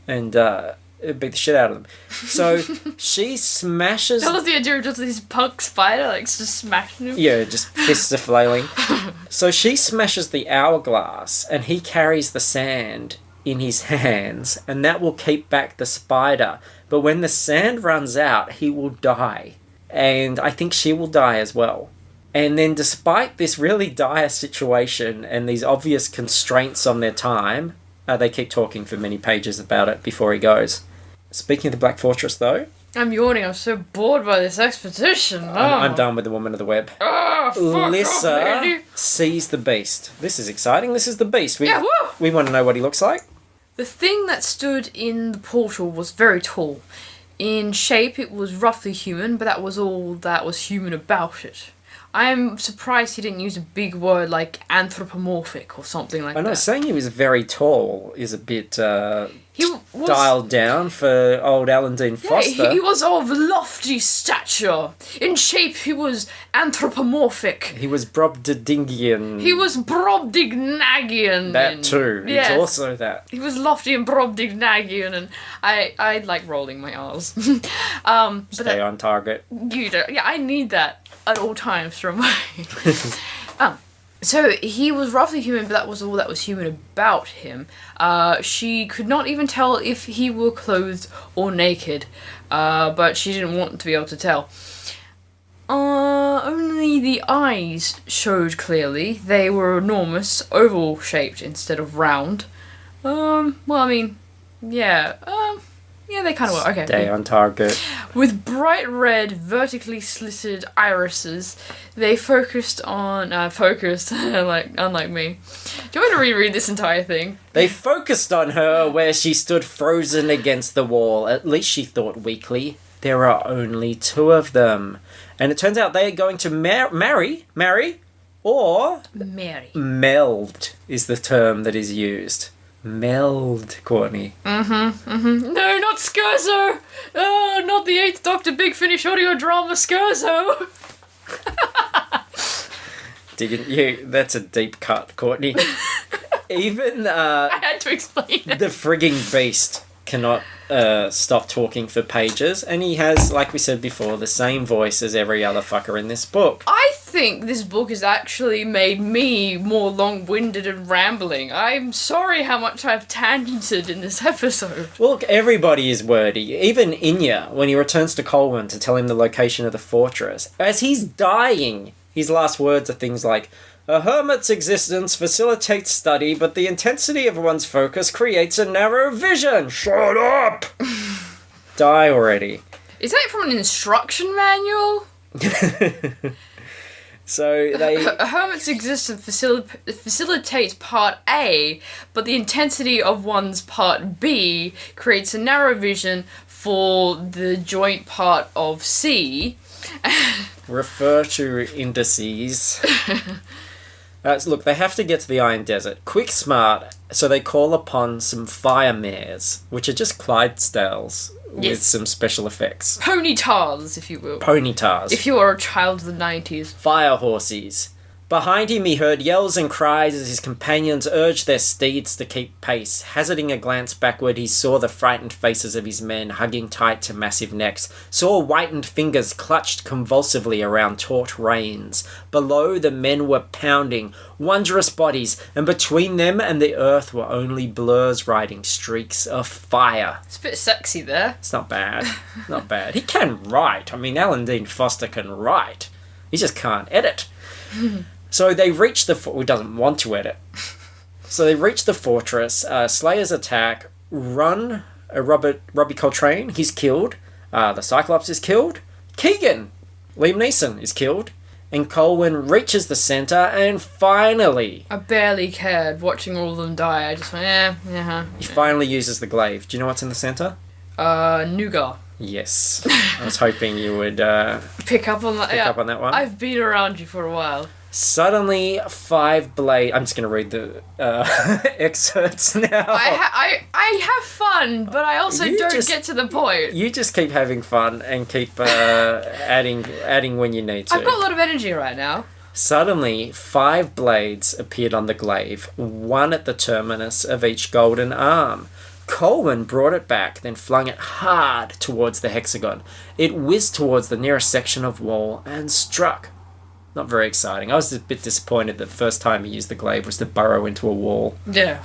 and beat the shit out of them. So she smashes... That was the idea of just this punk spider, just smashing him. Yeah, just fists are flailing. So she smashes the hourglass and he carries the sand in his hands and that will keep back the spider. But when the sand runs out, he will die. And I think she will die as well. And then despite this really dire situation and these obvious constraints on their time, they keep talking for many pages about it before he goes. Speaking of the Black Fortress, though... I'm yawning. I'm so bored by this expedition. I'm done with the Woman of the Web. Lissa sees the beast. This is exciting. This is the beast. We want to know what he looks like. The thing that stood in the portal was very tall. In shape, it was roughly human, but that was all that was human about it. I'm surprised he didn't use a big word like anthropomorphic or something like that. I know, saying he was very tall is a bit dialed down for old Alan Dean Foster. He was of lofty stature. In shape, he was anthropomorphic. He was Brobdingnagian. He was Brobdingnagian. That too. Yes. It's also that. He was lofty and Brobdingnagian, and I like rolling my R's. Stay on target. You don't. Yeah, I need that at all times from my... So he was roughly human, but that was all that was human about him. She could not even tell if he were clothed or naked, but she didn't want to be able to tell. Only the eyes showed clearly. They were enormous, oval-shaped instead of round. Yeah, they kind of were. Okay. Stay on target. With bright red, vertically slitted irises, they focused on... unlike me. Do you want to reread this entire thing? They focused on her where she stood frozen against the wall. At least she thought weakly. There are only 2 of them. And it turns out they are going to marry, or... Mary. Meld is the term that is used. Meld, Courtney. No, not Scherzo! Oh, not the 8th Doctor Big Finish audio drama Scherzo! Didn't you? That's a deep cut, Courtney. Even I had to explain it. the frigging beast cannot stop talking for pages, and he has, like we said before, the same voice as every other fucker in this book. I think this book has actually made me more long-winded and rambling. I'm sorry how much I've tangented in this episode. Well, look, everybody is wordy. Even Inya, when he returns to Colwyn to tell him the location of the fortress, as he's dying, his last words are things like, "A hermit's existence facilitates study, but the intensity of one's focus creates a narrow vision." Shut up! Die already. Is that from an instruction manual? So they... A hermit's existence facilitates part A, but the intensity of one's part B creates a narrow vision for the joint part of C. Refer to indices. Look, they have to get to the Iron Desert. Quick, smart, so they call upon some fire mares, which are just Clydesdales with some special effects. Ponytars, if you will. Ponytars. If you are a child of the 90s. Fire horses. Behind him he heard yells and cries as his companions urged their steeds to keep pace. Hazarding a glance backward, he saw the frightened faces of his men hugging tight to massive necks, saw whitened fingers clutched convulsively around taut reins. Below, the men were pounding, wondrous bodies, and between them and the earth were only blurs riding streaks of fire. It's a bit sexy there. It's not bad. Not bad. He can write. I mean, Alan Dean Foster can write. He just can't edit. So they reach the... He doesn't want to edit. So they reach the fortress. Slayers attack. Run. Robbie Coltrane. He's killed. The Cyclops is killed. Keegan. Liam Neeson is killed. And Colwyn reaches the centre and finally... I barely cared watching all of them die. I just went, He finally uses the glaive. Do you know what's in the centre? Nougat. Yes. I was hoping you would pick up on that. Pick up on that one. I've been around you for a while. Suddenly, 5 blades... I'm just going to read the excerpts now. I have fun, but I also don't get to the point. You just keep having fun and keep adding when you need to. I've got a lot of energy right now. Suddenly, 5 blades appeared on the glaive, one at the terminus of each golden arm. Colwyn brought it back, then flung it hard towards the hexagon. It whizzed towards the nearest section of wall and struck. Not very exciting. I was a bit disappointed that the first time he used the glaive was to burrow into a wall. Yeah.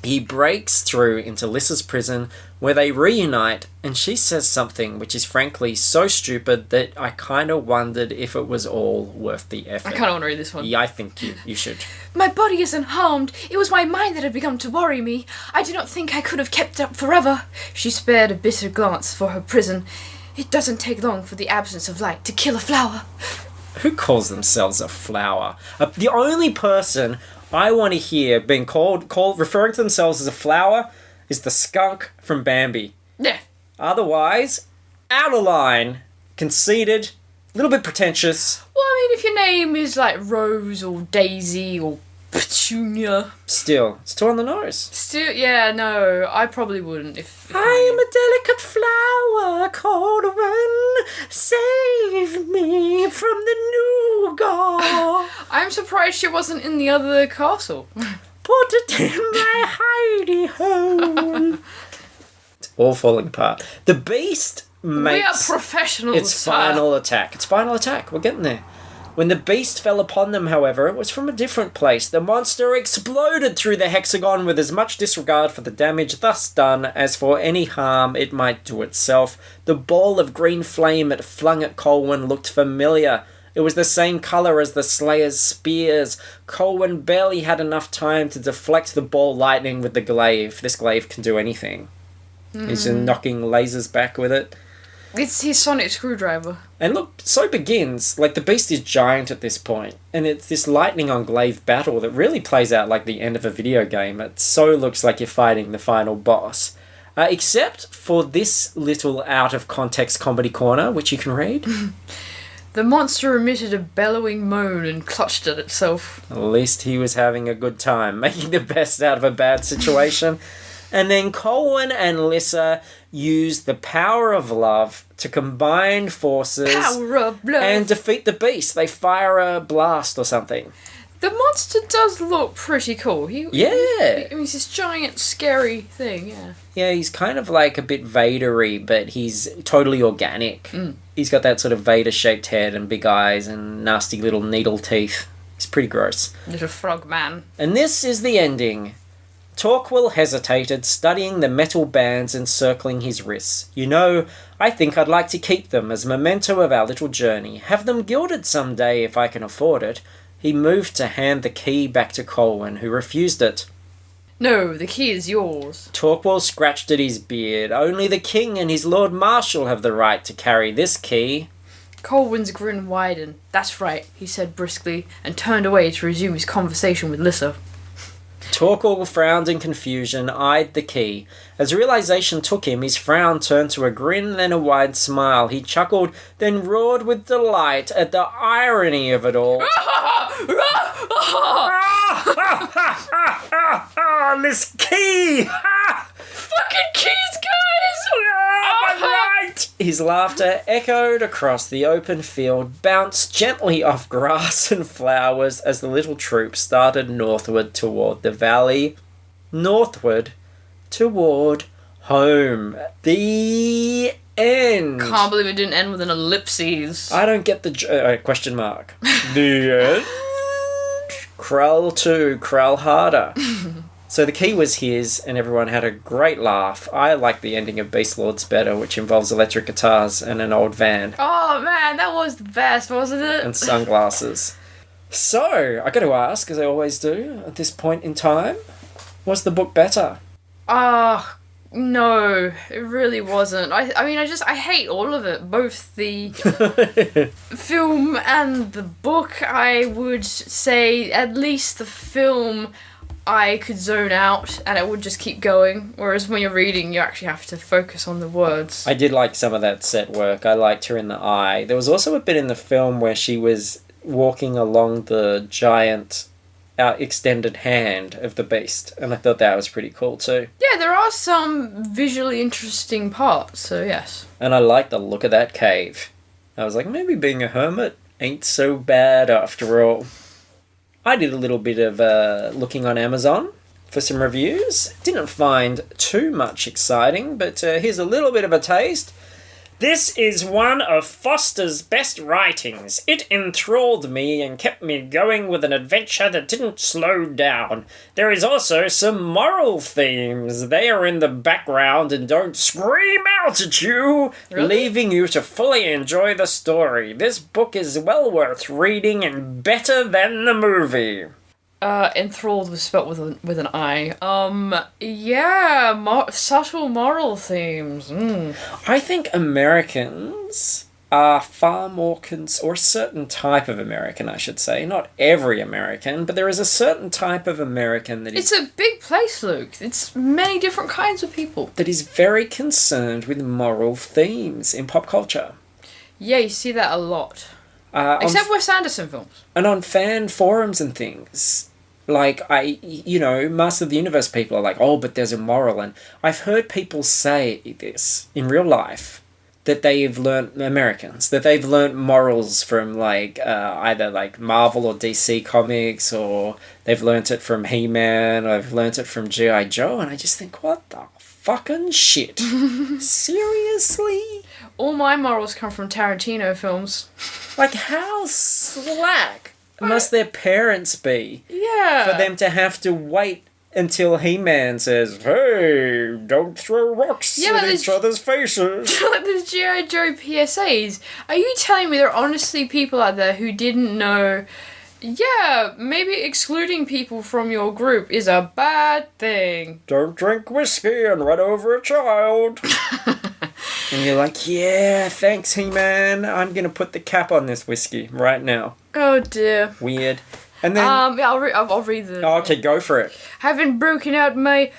He breaks through into Lissa's prison, where they reunite, and she says something which is frankly so stupid that I kind of wondered if it was all worth the effort. I kind of want to read this one. Yeah, I think you should. My body is unharmed. It was my mind that had begun to worry me. I do not think I could have kept it up forever. She spared a bitter glance for her prison. It doesn't take long for the absence of light to kill a flower. Who calls themselves a flower? The only person I want to hear being referring to themselves as a flower is the skunk from Bambi. Yeah. Otherwise, out of line, conceited, a little bit pretentious. Well, I mean, if your name is like Rose or Daisy or Petunia. Still, it's too on the nose. Still, yeah, no, I probably wouldn't if I am a delicate flower, Corwin. Save me from the nougat. I'm surprised she wasn't in the other castle. Put it in my hidey hole. It's all falling apart. The beast makes... We are professionals. Its final attack. Its final attack. We're getting there. When the beast fell upon them, however, it was from a different place. The monster exploded through the hexagon with as much disregard for the damage thus done as for any harm it might do itself. The ball of green flame it flung at Colwyn looked familiar. It was the same colour as the Slayer's spears. Colwyn barely had enough time to deflect the ball lightning with the glaive. This glaive can do anything. He's just knocking lasers back with it. It's his sonic screwdriver. And look, so begins, like, the beast is giant at this point, and it's this lightning on glaive battle that really plays out like the end of a video game. It so looks like you're fighting the final boss. Except for this little out-of-context comedy corner, which you can read. The monster emitted a bellowing moan and clutched at itself. At least he was having a good time, making the best out of a bad situation. And then Colwyn and Lissa use the power of love to combine forces Power of love. and defeat the beast. They fire a blast or something. The monster does look pretty cool. Yeah. He's this giant, scary thing, yeah. Yeah, he's kind of like a bit Vader-y, but he's totally organic. He's got that sort of Vader-shaped head and big eyes and nasty little needle teeth. He's pretty gross. Little frog man. And this is the ending. Torquil hesitated, studying the metal bands encircling his wrists. You know, I think I'd like to keep them as memento of our little journey. Have them gilded some day if I can afford it. He moved to hand the key back to Colwyn, who refused it. No, the key is yours. Torquil scratched at his beard. Only the king and his Lord Marshal have the right to carry this key. Colwyn's grin widened. That's right, he said briskly, and turned away to resume his conversation with Lissa. Torquil frowned in confusion, eyed the key. As realization took him, his frown turned to a grin, then a wide smile. He chuckled, then roared with delight at the irony of it all. This key! Fucking keys, guys! Right! His laughter echoed across the open field, bounced gently off grass and flowers as the little troop started northward toward the valley. Northward toward home. The end. Can't believe it didn't end with an ellipses. I don't get the question mark. The end. Krull 2, Krull harder. So the key was his, and everyone had a great laugh. I like the ending of Beast Lords better, which involves electric guitars and an old van. Oh man, that was the best, wasn't it? And sunglasses. So, I got to ask, as I always do at this point in time, was the book better? No, it really wasn't. I hate all of it. Both the film and the book. I would say at least the film I could zone out and it would just keep going. Whereas when you're reading, you actually have to focus on the words. I did like some of that set work. I liked her in the eye. There was also a bit in the film where she was walking along the giant extended hand of the beast, and I thought that was pretty cool too. Yeah, there are some visually interesting parts, so yes. And I like the look of that cave. I was like, maybe being a hermit ain't so bad after all. I did a little bit of looking on Amazon for some reviews. Didn't find too much exciting, but here's a little bit of a taste. This is one of Foster's best writings. It enthralled me and kept me going with an adventure that didn't slow down. There is also some moral themes. They are in the background and don't scream out at you, Really? leaving you to fully enjoy the story. This book is well worth reading and better than the movie. Enthralled was spelt with an I. Subtle moral themes. I think Americans are far more or a certain type of American, I should say. Not every American, but there is a certain type of American that is... It's a big place, Luke. It's many different kinds of people. that is very concerned with moral themes in pop culture. Yeah, you see that a lot. Except Wes Anderson films. And on fan forums and things, like, Master of the Universe people are like, oh, but there's a moral. And I've heard people say this in real life, that they've learnt, Americans, that they've learnt morals from, either, Marvel or DC comics, or they've learnt it from He-Man, or they've learnt it from G.I. Joe, and I just think, what the fucking shit? Seriously? All my morals come from Tarantino films. Like, how slack must their parents be Yeah. for them to have to wait until He-Man says, hey, don't throw rocks at each other's faces. Like the G.I. Joe PSAs. Are you telling me there are honestly people out there who didn't know, yeah, maybe excluding people from your group is a bad thing? Don't drink whiskey and run over a child. And you're like, yeah, thanks, He-Man. I'm going to put the cap on this whiskey right now. Oh dear. Weird. And then... Yeah, I'll read the... Oh, okay, go for it. Haven't broken out my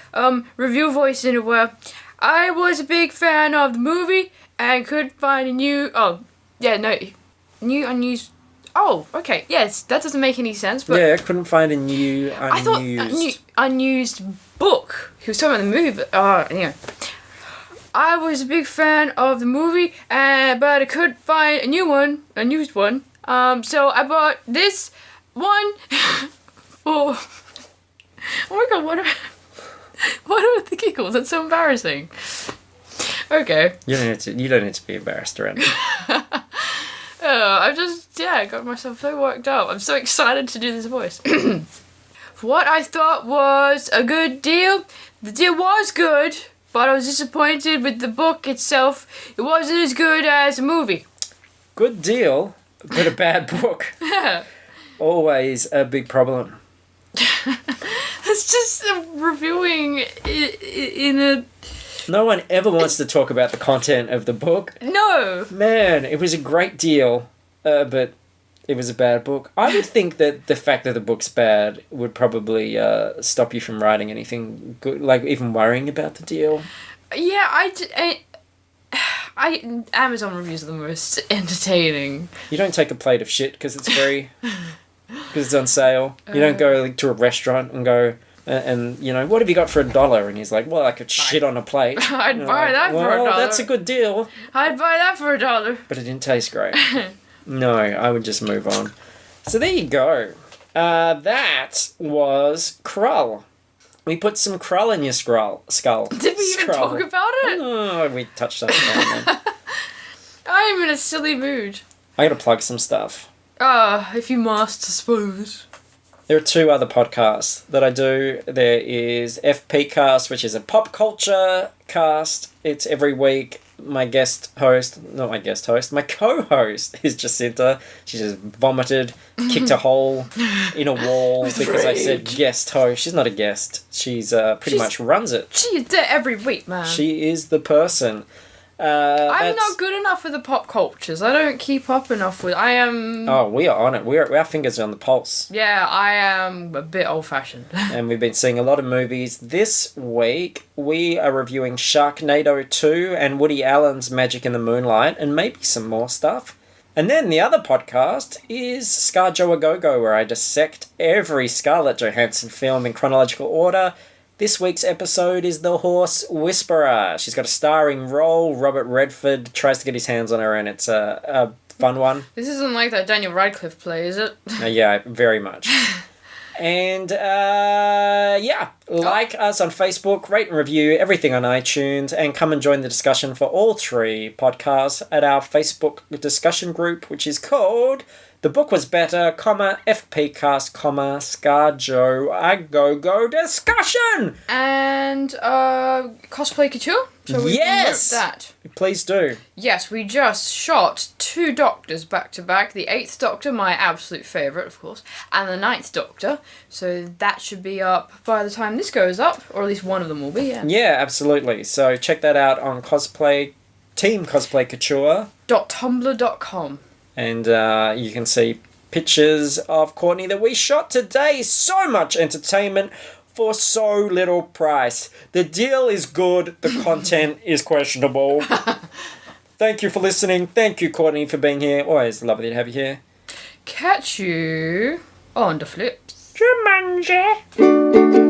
review voice in a while. I was a big fan of the movie and couldn't find a new... Oh, yeah, no. New, unused... Oh, okay, yes, that doesn't make any sense, but... Yeah, I couldn't find a new unused... I thought unused book. He was talking about the movie, but... anyway. I was a big fan of the movie, but I couldn't find a unused one. So I bought this one for... Oh my god, what are the giggles? That's so embarrassing. Okay. You don't need to be embarrassed around it. I got myself so worked up. I'm so excited to do this voice. For what I thought was a good deal, the deal was good, but I was disappointed with the book itself. It wasn't as good as a movie. Good deal, but a bad book. Always a big problem. It's just reviewing in a... No one ever wants to talk about the content of the book. No. Man, it was a great deal, but it was a bad book. I would think that the fact that the book's bad would probably stop you from writing anything good, like even worrying about the deal. Yeah, I Amazon reviews are the most entertaining. You don't take a plate of shit because it's free, because it's on sale. You don't go to a restaurant and go... And you know, what have you got for $1? And he's like, well, I could shit on a plate. I'd buy that for $1. Well, that's a good deal. I'd buy that for $1. But it didn't taste great. No, I would just move on. So there you go. That was Krull. We put some Krull in your skull. Did we even talk about it? Oh, we touched on it. Then. I'm in a silly mood. I gotta plug some stuff. If you must, I suppose. There are 2 other podcasts that I do. There is FP Cast, which is a pop culture cast. It's every week. My co-host is Jacinta. She just vomited, kicked a hole in a wall because I said guest host. She's not a guest. She's pretty much runs it. She's there every week, man. She is the person. I'm not good enough with the pop cultures. I don't keep up enough with... I am... Oh, we are on it. Our fingers are on the pulse. Yeah, I am a bit old-fashioned. And we've been seeing a lot of movies. This week, we are reviewing Sharknado 2 and Woody Allen's Magic in the Moonlight, and maybe some more stuff. And then the other podcast is ScarJo A Go-Go, where I dissect every Scarlett Johansson film in chronological order. This week's episode is The Horse Whisperer. She's got a starring role. Robert Redford tries to get his hands on her, and it's a fun one. This isn't like that Daniel Radcliffe play, is it? Yeah, very much. And, like us on Facebook, rate and review everything on iTunes, and come and join the discussion for all 3 podcasts at our Facebook discussion group, which is called... The Book Was Better, FPcast, ScarJo A Go-Go Discussion! And, Cosplay Couture? So we yes! That. Please do. Yes, we just shot 2 Doctors back to back. The 8th Doctor, my absolute favourite, of course, and the 9th Doctor. So that should be up by the time this goes up, or at least one of them will be, yeah. Yeah, absolutely. So check that out on Team Cosplay Couture. .tumblr.com. And you can see pictures of Courtney that we shot today. So much entertainment for so little price. The deal is good. The content is questionable. Thank you for listening. Thank you, Courtney, for being here. Always lovely to have you here. Catch you on the flips. Jumanji.